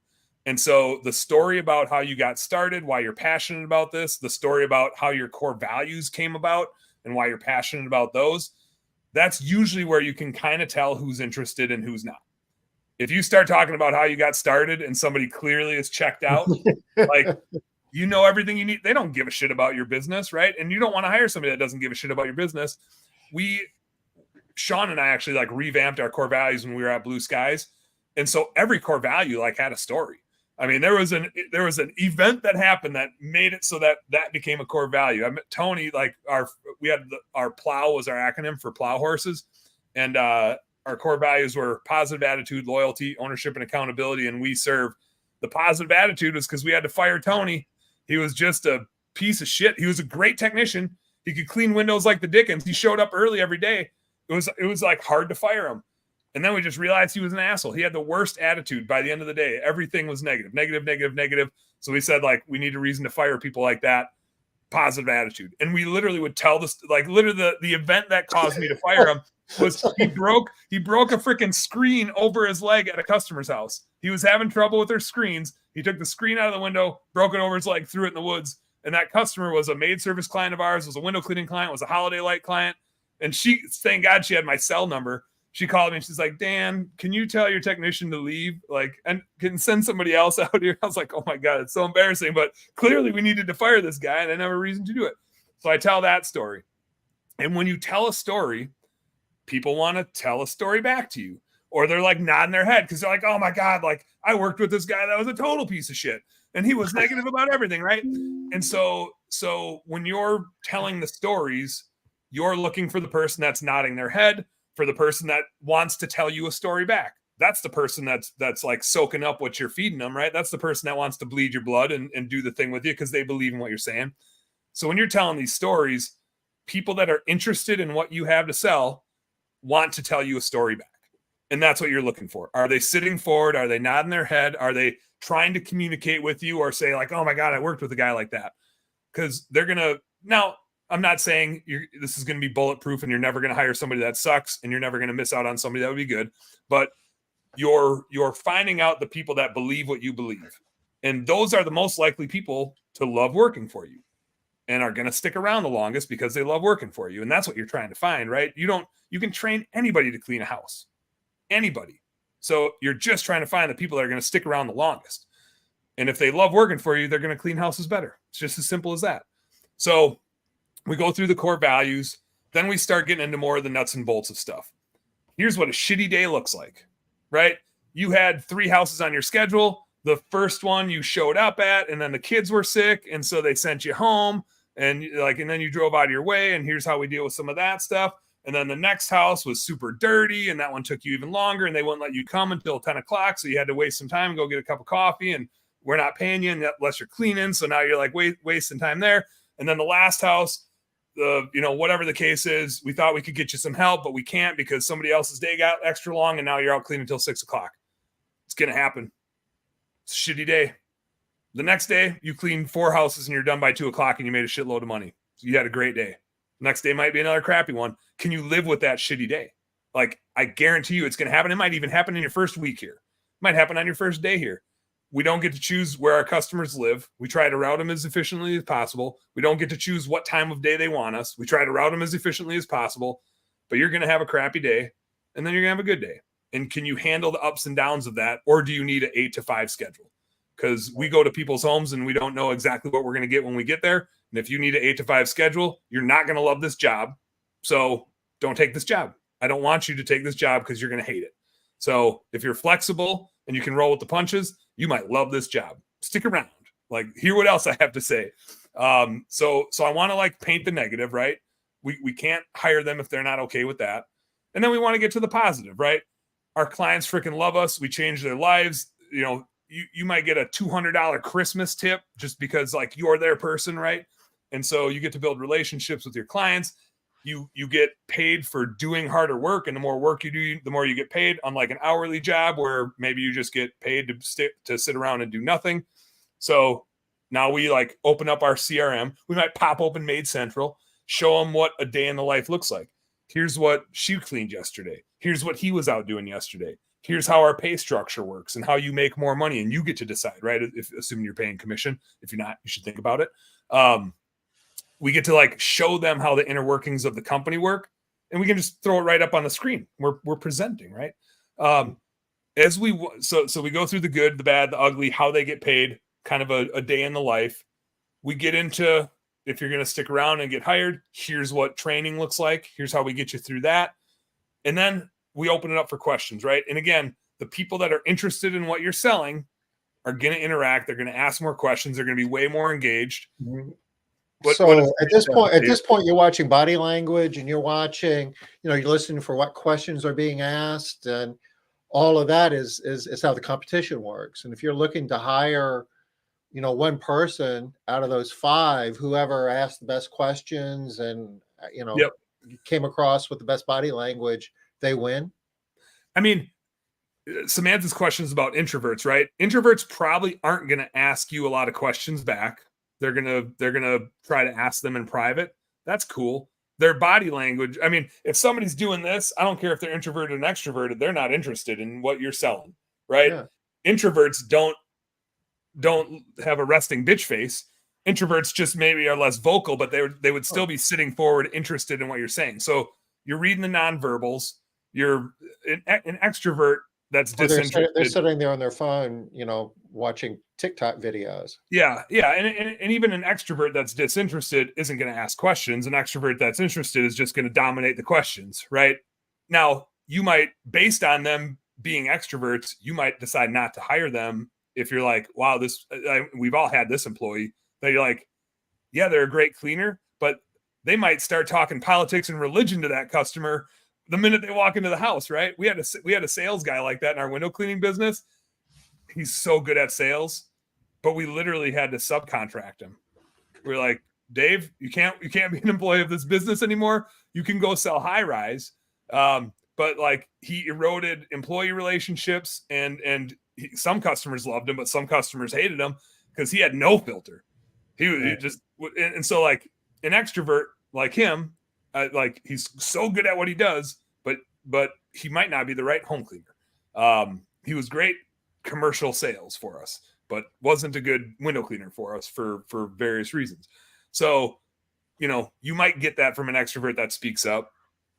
And so the story about how you got started, why you're passionate about this, the story about how your core values came about and why you're passionate about those, that's usually where you can kind of tell who's interested and who's not. If you start talking about how you got started and somebody clearly is checked out, like you know everything you need, they don't give a shit about your business, right? And you don't want to hire somebody that doesn't give a shit about your business. Sean and I actually like revamped our core values when we were at Blue Skies. And so every core value like had a story. I mean, there was an event that happened that made it so that became a core value. I met Tony, like our plow was our acronym for plow horses. And our core values were positive attitude, loyalty, ownership, and accountability. And we serve the positive attitude was because we had to fire Tony. He was just a piece of shit. He was a great technician. He could clean windows like the Dickens. He showed up early every day. It was like hard to fire him. And then we just realized he was an asshole. He had the worst attitude by the end of the day. Everything was negative, negative, negative, negative. So we said, like, we need a reason to fire people like that. Positive attitude. And we literally would tell this, like, literally the event that caused me to fire him was he broke a freaking screen over his leg at a customer's house. He was having trouble with their screens. He took the screen out of the window, broke it over his leg, threw it in the woods. And that customer was a maid service client of ours, was a window cleaning client, was a holiday light client. And she, thank God she had my cell number. She called me and she's like, Dan, can you tell your technician to leave? Like, and can send somebody else out here? I was like, oh my God, it's so embarrassing. But clearly we needed to fire this guy and I didn't have a reason to do it. So I tell that story. And when you tell a story, people want to tell a story back to you. Or they're like nodding their head because they're like, oh my God, like I worked with this guy that was a total piece of shit. And he was negative about everything, right? And so when you're telling the stories, you're looking for the person that's nodding their head, for the person that wants to tell you a story back. That's the person that's like soaking up what you're feeding them, right? That's the person that wants to bleed your blood and do the thing with you because they believe in what you're saying. So when you're telling these stories, people that are interested in what you have to sell want to tell you a story back. And that's what you're looking for. Are they sitting forward? Are they nodding their head? Are they trying to communicate with you or say like, oh my God, I worked with a guy like that? Because they're going to, now I'm not saying this is going to be bulletproof and you're never going to hire somebody that sucks and you're never going to miss out on somebody that would be good. But you're finding out the people that believe what you believe. And those are the most likely people to love working for you and are going to stick around the longest because they love working for you. And that's what you're trying to find, right? You can train anybody to clean a house, anybody. So you're just trying to find the people that are going to stick around the longest. And if they love working for you, they're going to clean houses better. It's just as simple as that. So we go through the core values. Then we start getting into more of the nuts and bolts of stuff. Here's what a shitty day looks like, right? You had 3 houses on your schedule. The first one you showed up at, and then the kids were sick. And so they sent you home and then you drove out of your way. And here's how we deal with some of that stuff. And then the next house was super dirty. And that one took you even longer and they wouldn't let you come until 10 o'clock. So you had to waste some time and go get a cup of coffee and we're not paying you unless you're cleaning. So now you're like wasting time there. And then the last house, whatever the case is, we thought we could get you some help, but we can't because somebody else's day got extra long and now you're out cleaning until 6 o'clock. It's going to happen. It's a shitty day. The next day, you clean 4 houses and you're done by 2 o'clock and you made a shitload of money. So you had a great day. Next day might be another crappy one. Can you live with that shitty day? Like, I guarantee you it's going to happen. It might even happen in your first week here. Might happen on your first day here. We don't get to choose where our customers live. We try to route them as efficiently as possible. We don't get to choose what time of day they want us. We try to route them as efficiently as possible, but you're going to have a crappy day and then you're going to have a good day. And can you handle the ups and downs of that? Or do you need an 8 to 5 schedule? Because we go to people's homes and we don't know exactly what we're going to get when we get there. And if you need an 8 to 5 schedule, you're not going to love this job. So don't take this job. I don't want you to take this job because you're going to hate it. So if you're flexible and you can roll with the punches, you might love this job. Stick around. Like, hear what else I have to say. So I want to like paint the negative, right? We can't hire them if they're not okay with that. And then we want to get to the positive, right? Our clients freaking love us. We change their lives. You know, you might get a $200 Christmas tip just because like you're their person, right? And so you get to build relationships with your clients. You get paid for doing harder work, and the more work you do, the more you get paid, unlike an hourly job where maybe you just get paid to sit around and do nothing. So now we like open up our CRM. We might pop open Made Central, show them what a day in the life looks like. Here's what she cleaned yesterday. Here's what he was out doing yesterday. Here's how our pay structure works and how you make more money, and you get to decide, right? If assuming you're paying commission. If you're not, you should think about it. We get to like show them how the inner workings of the company work, and we can just throw it right up on the screen. We're presenting, right? So we go through the good, the bad, the ugly, how they get paid, kind of a day in the life. We get into, if you're going to stick around and get hired, here's what training looks like. Here's how we get you through that. And then we open it up for questions, right? And again, the people that are interested in what you're selling are going to interact. They're going to ask more questions. They're going to be way more engaged. Mm-hmm. So at this point, you're watching body language, and you're watching, you're listening for what questions are being asked, and all of that is how the competition works. And if you're looking to hire, one person out of those 5, whoever asked the best questions and Yep. came across with the best body language, they win. I mean, Samantha's questions about introverts, right? Introverts probably aren't going to ask you a lot of questions back. They're gonna try to ask them in private. That's cool. Their body language. I mean, if somebody's doing this, I don't care if they're introverted and extroverted. They're not interested in what you're selling, right? Yeah. Introverts don't have a resting bitch face. Introverts just maybe are less vocal, but they would still be sitting forward, interested in what you're saying. So you're reading the nonverbals. You're an extrovert that's disinterested. They're sitting there on their phone, watching TikTok videos. Yeah. And even an extrovert that's disinterested isn't going to ask questions. An extrovert that's interested is just going to dominate the questions, right? Now, you might, based on them being extroverts, you might decide not to hire them if you're like, wow, we've all had this employee that you're like, yeah, they're a great cleaner, but they might start talking politics and religion to that customer the minute they walk into the house, right? We had a sales guy like that in our window cleaning business. He's so good at sales, but we literally had to subcontract him. We're like, Dave, you can't be an employee of this business anymore. You can go sell high rise. But like, he eroded employee relationships, and some customers loved him, but some customers hated him because he had no filter. He just, and so like an extrovert like him, like he's so good at what he does, but he might not be the right home cleaner. He was great commercial sales for us, but wasn't a good window cleaner for us for various reasons. So, you might get that from an extrovert that speaks up.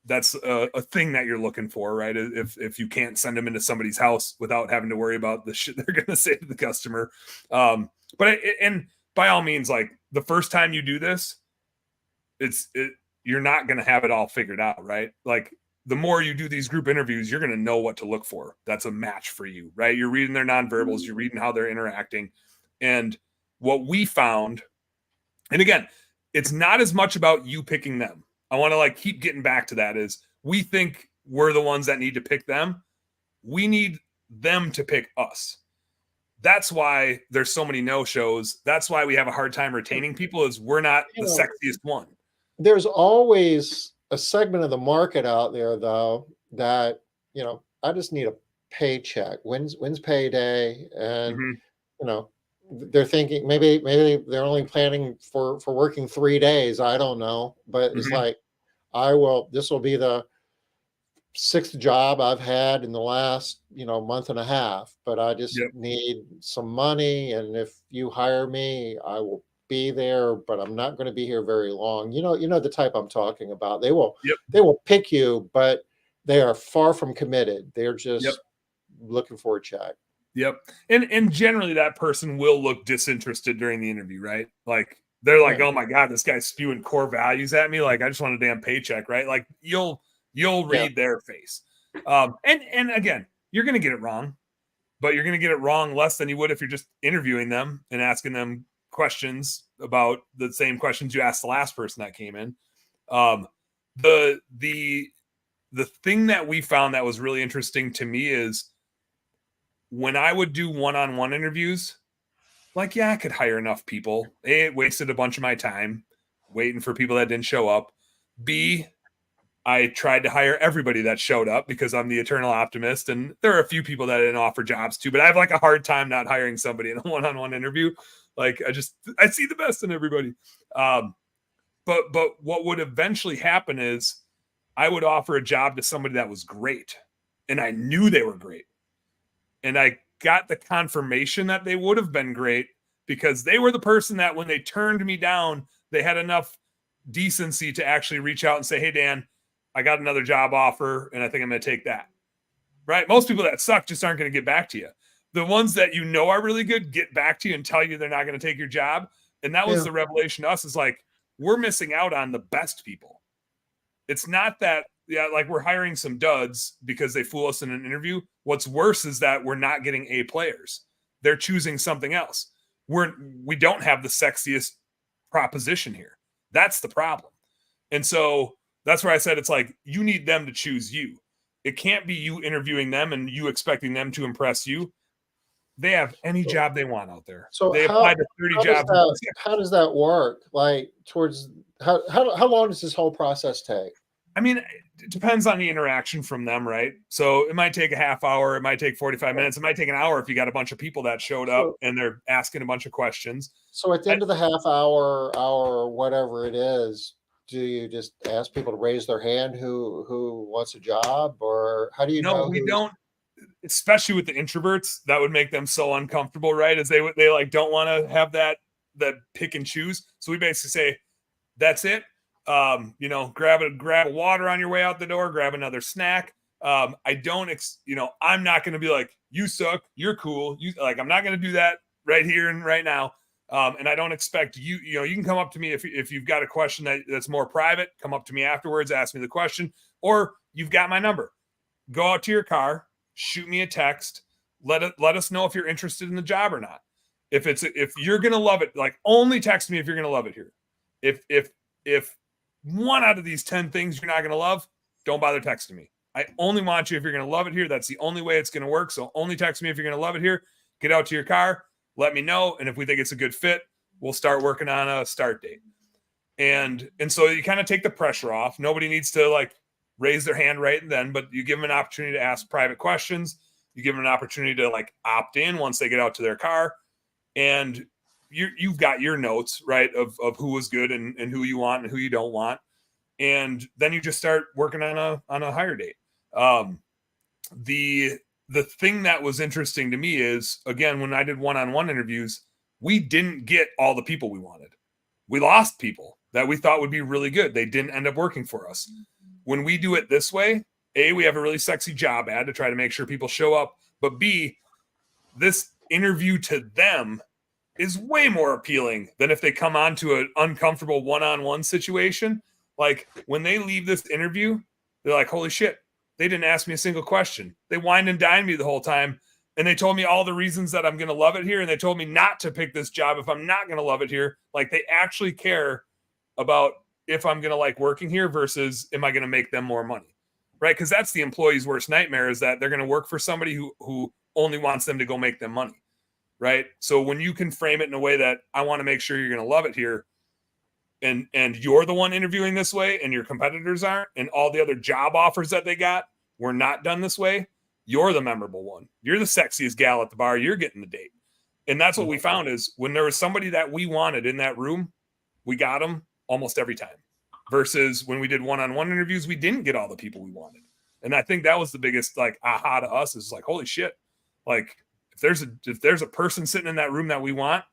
That's a thing that you're looking for, right? If you can't send them into somebody's house without having to worry about the shit they're going to say to the customer. But by all means, like the first time you do this, you're not going to have it all figured out, right? Like the more you do these group interviews, you're going to know what to look for. That's a match for you, right? You're reading their nonverbals, you're reading how they're interacting. And what we found, and again, it's not as much about you picking them. I want to like keep getting back to that, is we think we're the ones that need to pick them. We need them to pick us. That's why there's so many no-shows. That's why we have a hard time retaining people, is we're not the sexiest one. There's always a segment of the market out there, though, that, I just need a paycheck. When's payday? And, they're thinking maybe they're only planning for working 3 days. I don't know. But it's like, this will be the 6th job I've had in the last, month and a half, but I just Yep. need some money. And if you hire me, I will be there, but I'm not going to be here very long. You know the type I'm talking about. Yep. They will pick you, but they are far from committed. They're Yep. just looking for a check. Yep. And generally that person will look disinterested during the interview, right? Like they're like, Yeah. "Oh my God, this guy's spewing core values at me. Like I just want a damn paycheck," right? Like you'll Yeah. read their face. And again, you're gonna get it wrong, but you're gonna get it wrong less than you would if you're just interviewing them and asking them questions about the same questions you asked the last person that came in. Um, the thing that we found that was really interesting to me is when I would do one-on-one interviews, like, yeah, I could hire enough people. It wasted a bunch of my time waiting for people that didn't show up. B, I tried to hire everybody that showed up because I'm the eternal optimist. And there are a few people that I didn't offer jobs to, but I have like a hard time not hiring somebody in a one-on-one interview. Like I see the best in everybody. But what would eventually happen is I would offer a job to somebody that was great. And I knew they were great. And I got the confirmation that they would have been great because they were the person that when they turned me down, they had enough decency to actually reach out and say, "Hey, Dan, I got another job offer and I think I'm going to take that." Right? Most people that suck just aren't going to get back to you. The ones that you know are really good get back to you and tell you they're not going to take your job. And that was Yeah. the revelation to us, is like, we're missing out on the best people. It's not that, yeah, like we're hiring some duds because they fool us in an interview. What's worse is that we're not getting A players. They're choosing something else. We don't have the sexiest proposition here. That's the problem. And so that's where I said it's like you need them to choose you. It can't be you interviewing them and you expecting them to impress you. They have any So, job they want out there. so They applied to 30 jobs. how does that work? Like towards how long does this whole process take? I mean, it depends on the interaction from them, right? So it might take a half hour, it might take 45 minutes, it might take an hour if you got a bunch of people that showed up So, and they're asking a bunch of questions. so at the I, end of the half hour, whatever it is, do you just ask people to raise their hand who wants a job, or how do you no, know we who's don't, especially with the introverts. That would make them so uncomfortable, right? As they like don't want to have that pick and choose. So we basically say, that's it. Grab a water on your way out the door, grab another snack. I don't, I'm not going to be like, you suck, you're cool. I'm not going to do that right here and right now. And I don't expect you, you can come up to me if you've got a question that's more private, come up to me afterwards, ask me the question, or you've got my number. Go out to your car, shoot me a text, let us know if you're interested in the job or not. If you're going to love it, like only text me if you're going to love it here. If one out of these 10 things you're not going to love, don't bother texting me. I only want you if you're going to love it here. That's the only way it's going to work. So only text me if you're going to love it here. Get out to your car, let me know. And if we think it's a good fit, we'll start working on a start date. And so you kind of take the pressure off. Nobody needs to like raise their hand right then, but you give them an opportunity to ask private questions. You give them an opportunity to like opt in once they get out to their car. And you've got your notes, right, of who was good and who you want and who you don't want. And then you just start working on a hire date. The thing that was interesting to me is, again, when I did one-on-one interviews, we didn't get all the people we wanted. We lost people that we thought would be really good. They didn't end up working for us. When we do it this way, A, we have a really sexy job ad to try to make sure people show up. But B, this interview to them is way more appealing than if they come on to an uncomfortable one-on-one situation. Like when they leave this interview, they're like, holy shit, they didn't ask me a single question. They wined and dined me the whole time. And they told me all the reasons that I'm going to love it here. And they told me not to pick this job if I'm not going to love it here. Like they actually care about if I'm going to like working here versus am I going to make them more money, right? Because that's the employee's worst nightmare, is that they're going to work for somebody who only wants them to go make them money, right? So when you can frame it in a way that I want to make sure you're going to love it here, and you're the one interviewing this way and your competitors aren't, and all the other job offers that they got were not done this way, you're the memorable one. You're the sexiest gal at the bar. You're getting the date. And that's what we found, is when there was somebody that we wanted in that room, we got them almost every time. Versus when we did one-on-one interviews, we didn't get all the people we wanted. And I think that was the biggest like aha to us, is like, holy shit. Like if there's a person sitting in that room that we want,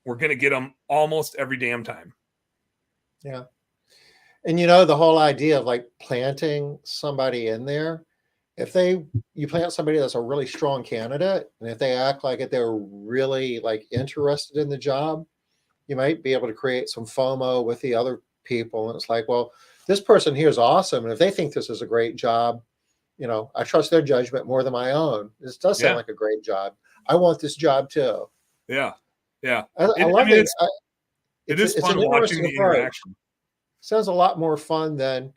we're going to get them almost every damn time. Yeah. And the whole idea of like planting somebody in there, if you plant somebody that's a really strong candidate, and if they act like they're really like interested in the job, you might be able to create some FOMO with the other people. And it's like, well, this person here is awesome. And if they think this is a great job, I trust their judgment more than my own. This does sound like a great job. I want this job too. Yeah. Yeah. I love it. It is fun an watching the approach. interaction. Sounds a lot more fun than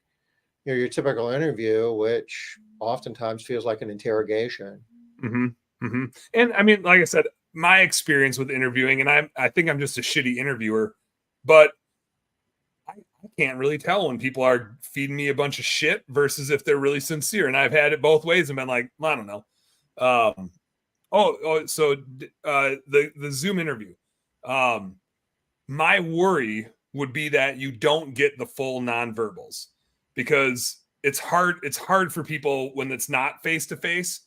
your typical interview, which oftentimes feels like an interrogation. Mm-hmm. Mm-hmm. And I mean, like I said, my experience with interviewing, and I think I'm just a shitty interviewer, but I can't really tell when people are feeding me a bunch of shit versus if they're really sincere. And I've had it both ways and been like, I don't know. So the Zoom interview. My worry would be that you don't get the full nonverbals, because it's hard for people when it's not face to face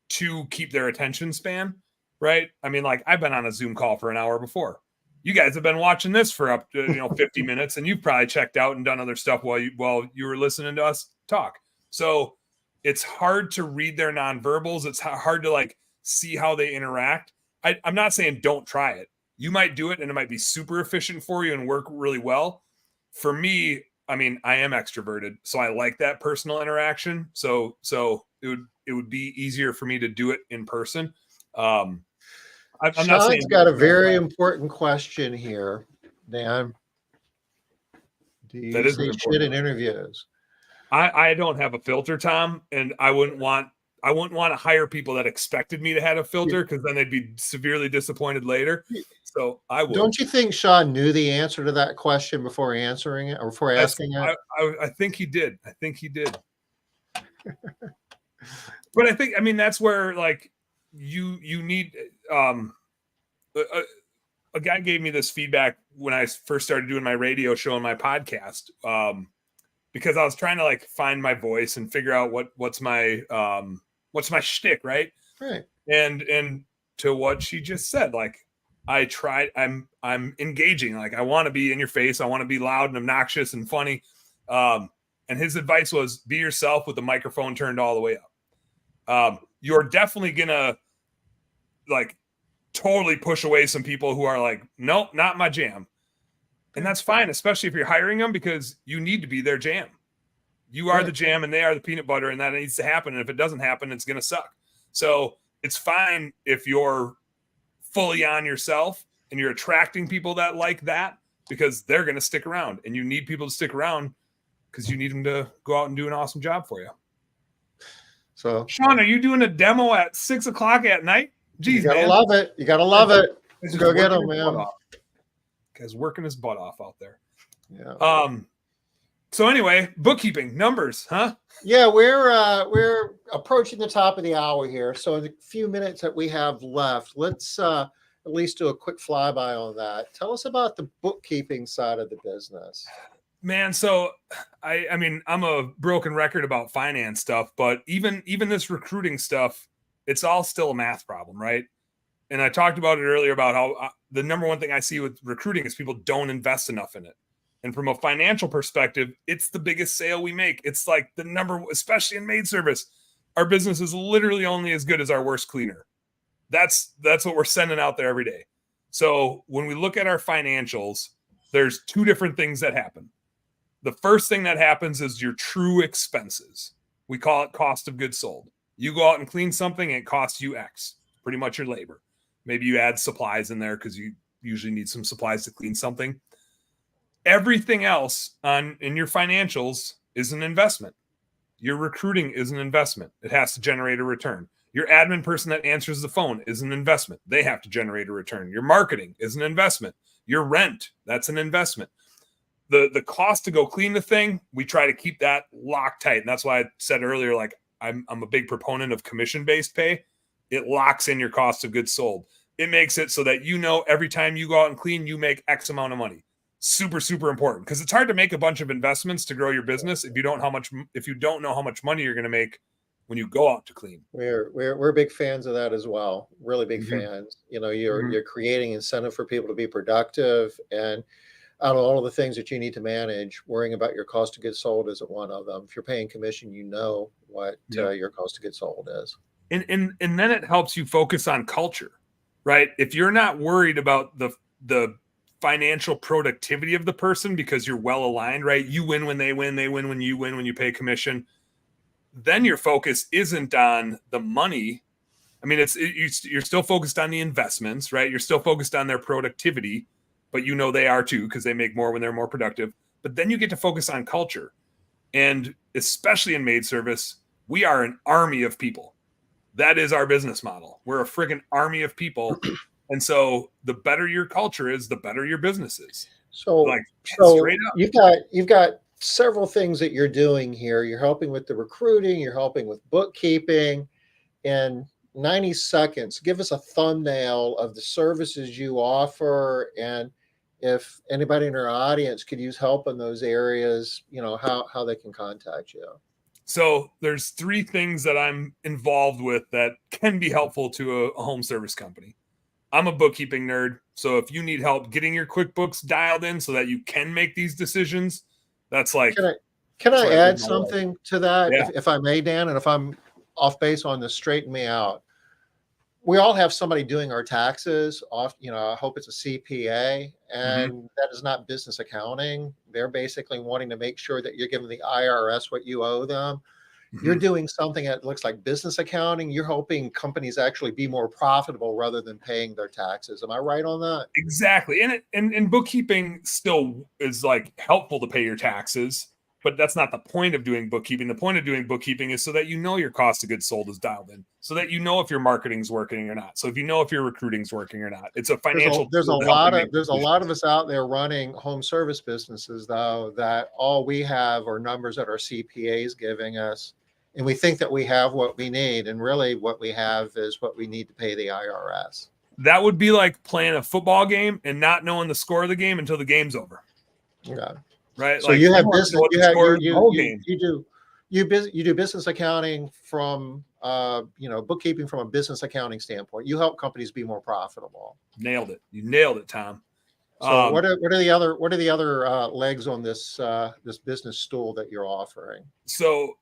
to keep their attention span, right? I mean, like, I've been on a Zoom call for an hour before. You guys have been watching this for up to 50 minutes, and you've probably checked out and done other stuff while you were listening to us talk. So it's hard to read their nonverbals. It's hard to like see how they interact. I'm not saying don't try it. You might do it and it might be super efficient for you and work really well. For me, I mean, I am extroverted, so I like that personal interaction. So it would be easier for me to do it in person. I'm not saying. Sean's got a very important question here, Dan. Do you say shit in interviews? I don't have a filter, Tom, and I wouldn't want to hire people that expected me to have a filter, because then they'd be severely disappointed later. So I would. Don't you think Sean knew the answer to that question before answering it, or before asking it? I think he did. But I mean, that's where like you need. A guy gave me this feedback when I first started doing my radio show and my podcast, because I was trying to like find my voice and figure out what's my shtick, right? Right. And to what she just said, like, I'm engaging. Like, I want to be in your face. I want to be loud and obnoxious and funny. And his advice was, be yourself with the microphone turned all the way up. You're definitely gonna like totally push away some people who are like, nope, not my jam. And that's fine, especially if you're hiring them, because you need to be their jam. You are the jam and they are the peanut butter, and that needs to happen. And if it doesn't happen, it's going to suck. So it's fine if you're fully on yourself and you're attracting people that like that, because they're going to stick around, and you need people to stick around because you need them to go out and do an awesome job for you. So, Sean, are you doing a demo at 6:00 at night? Jeez, you gotta love it. You gotta love it. Go get him, man. Guy's working his butt off out there. Yeah. So anyway, bookkeeping numbers, huh? Yeah, we're approaching the top of the hour here. So in the few minutes that we have left, let's at least do a quick flyby on that. Tell us about the bookkeeping side of the business. Man, so I mean, I'm a broken record about finance stuff, but even this recruiting stuff, it's all still a math problem, right? And I talked about it earlier about how the number one thing I see with recruiting is people don't invest enough in it. And from a financial perspective, it's the biggest sale we make. It's like the number, especially in maid service, our business is literally only as good as our worst cleaner. That's what we're sending out there every day. So when we look at our financials, there's two different things that happen. The first thing that happens is your true expenses. We call it cost of goods sold. You go out and clean something, and it costs you X, pretty much your labor. Maybe you add supplies in there because you usually need some supplies to clean something. Everything else in your financials is an investment. Your recruiting is an investment. It has to generate a return. Your admin person that answers the phone is an investment. They have to generate a return. Your marketing is an investment. Your rent, that's an investment. The cost to go clean the thing, we try to keep that locked tight. And that's why I said earlier, like, I'm a big proponent of commission-based pay. It locks in your cost of goods sold. It makes it so that every time you go out and clean, you make X amount of money. super, super important, because it's hard to make a bunch of investments to grow your business if you don't know how much money you're going to make when you go out to clean. We're big fans of that as well. Really big Mhm. fans. You know, you're Mhm. you're creating incentive for people to be productive, and out of all of the things that you need to manage, worrying about your cost of goods sold isn't one of them. If you're paying commission, you know what Yep. your cost of goods sold is. And then it helps you focus on culture, right? If you're not worried about the financial productivity of the person because you're well aligned, right? You win when they win when you win, when you pay commission. Then your focus isn't on the money. I mean, you're still focused on the investments, right? You're still focused on their productivity, but you know they are too, because they make more when they're more productive. But then you get to focus on culture. And especially in maid service, we are an army of people. That is our business model. We're a friggin' army of people. And so the better your culture is, the better your business is. So Like, so straight up. you've got several things that you're doing here. You're helping with the recruiting, you're helping with bookkeeping. In 90 seconds, give us a thumbnail of the services you offer, and if anybody in our audience could use help in those areas, how they can contact you. So there's 3 things that I'm involved with that can be helpful to a home service company. I'm a bookkeeping nerd. So if you need help getting your QuickBooks dialed in so that you can make these decisions, that's like, Can I can that's I where I live add my life. something to that, Yeah. if I may, Dan, and if I'm off base on this, straighten me out. We all have somebody doing our taxes off, I hope it's a CPA, Mm-hmm. and that is not business accounting. They're basically wanting to make sure that you're giving the IRS what you owe them. You're Mm-hmm. doing something that looks like business accounting. You're hoping companies actually be more profitable rather than paying their taxes. Am I right on that? Exactly. And bookkeeping still is like helpful to pay your taxes, but that's not the point of doing bookkeeping. The point of doing bookkeeping is so that you know your cost of goods sold is dialed in, so that you know if your marketing's working or not. So if you know if your recruiting's working or not, it's a There's a financial there's a tool to help lot you of make there's a decisions. lot of us out there running home service businesses, though, that all we have are numbers that our CPAs giving us, and we think that we have what we need, and really what we have is what we need to pay the IRS. That would be like playing a football game and not knowing the score of the game until the game's over, Yeah. right? So Like, you you have want to know business, what you the have score is the whole game. you do business accounting from bookkeeping from a business accounting standpoint. You help companies be more profitable. Nailed it. You nailed it, Tom. So what are the other legs on this business stool that you're offering? So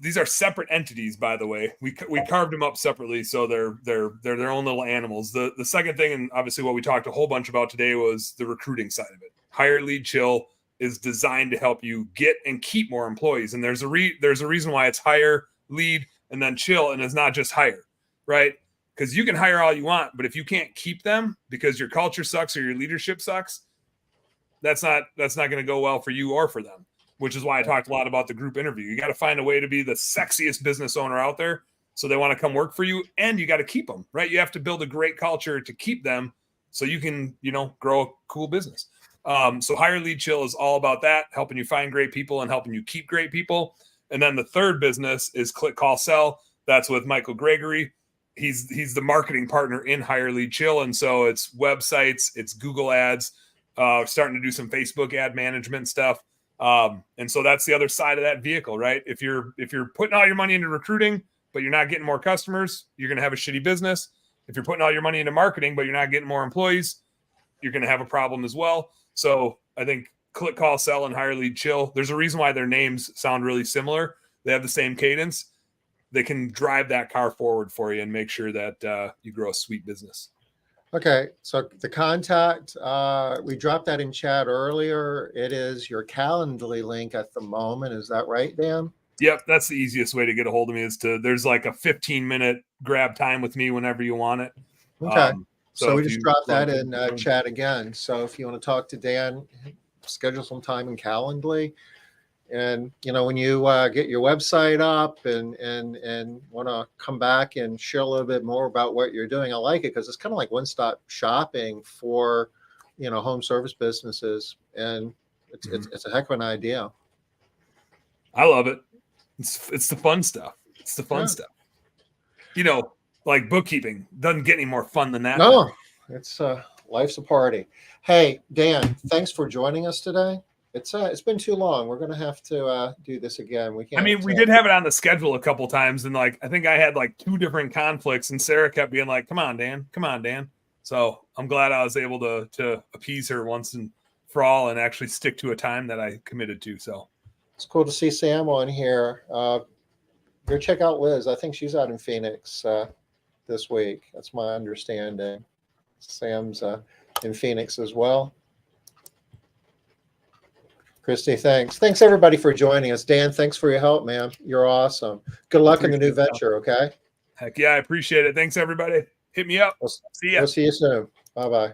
these are separate entities, by the way. We carved them up separately, so they're their own little animals. The second thing, and obviously what we talked a whole bunch about today, was the recruiting side of it. Hire, Lead, Chill is designed to help you get and keep more employees, and there's a reason why it's hire, lead, and then chill, and it's not just hire, right? Because you can hire all you want, but if you can't keep them because your culture sucks or your leadership sucks, that's not going to go well for you or for them, which is why I talked a lot about the group interview. You got to find a way to be the sexiest business owner out there so they want to come work for you, and you got to keep them, right? You have to build a great culture to keep them so you can, grow a cool business. So Hire, Lead, Chill is all about that, helping you find great people and helping you keep great people. And then the third business is Click, Call, Sell. That's with Michael Gregory. He's the marketing partner in Hire, Lead, Chill. And so it's websites, it's Google ads, starting to do some Facebook ad management stuff. And so that's the other side of that vehicle, right? If you're putting all your money into recruiting, but you're not getting more customers, you're going to have a shitty business. If you're putting all your money into marketing, but you're not getting more employees, you're going to have a problem as well. So I think Click, Call, Sell, and Hire, Lead, Chill, there's a reason why their names sound really similar. They have the same cadence. They can drive that car forward for you and make sure that you grow a sweet business. Okay, so the contact, we dropped that in chat earlier. It is your Calendly link at the moment. Is that right, Dan? Yep, that's the easiest way to get a hold of me. There's like a 15-minute grab time with me whenever you want it. Okay. So So we if just you dropped run that in into chat again. So if you want to talk to Dan, schedule some time in Calendly. And when you get your website up and want to come back and share a little bit more about what you're doing, I like it because it's kind of like one-stop shopping for home service businesses, and it's a heck of an idea. I love it. It's the fun stuff. It's the fun Yeah. stuff. Like bookkeeping doesn't get any more fun than that. No, it's Life's a party. Hey, Dan, thanks for joining us today. It's been too long. We're going to have to do this again. We I can't. mean, we did have it on the schedule a couple times, and like I think I had like 2 different conflicts, and Sarah kept being like, "Come on, Dan, come on, Dan." So I'm glad I was able to appease her once and for all, and actually stick to a time that I committed to. So It's cool to see Sam on here. Go check out Liz. I think she's out in Phoenix this week. That's my understanding. Sam's in Phoenix as well. Christy, thanks. Thanks everybody for joining us. Dan, thanks for your help, man. You're awesome. Good luck in the new venture, okay? heck yeah, I appreciate it. Thanks everybody. Hit me up. See ya. We'll see you soon. Bye-bye.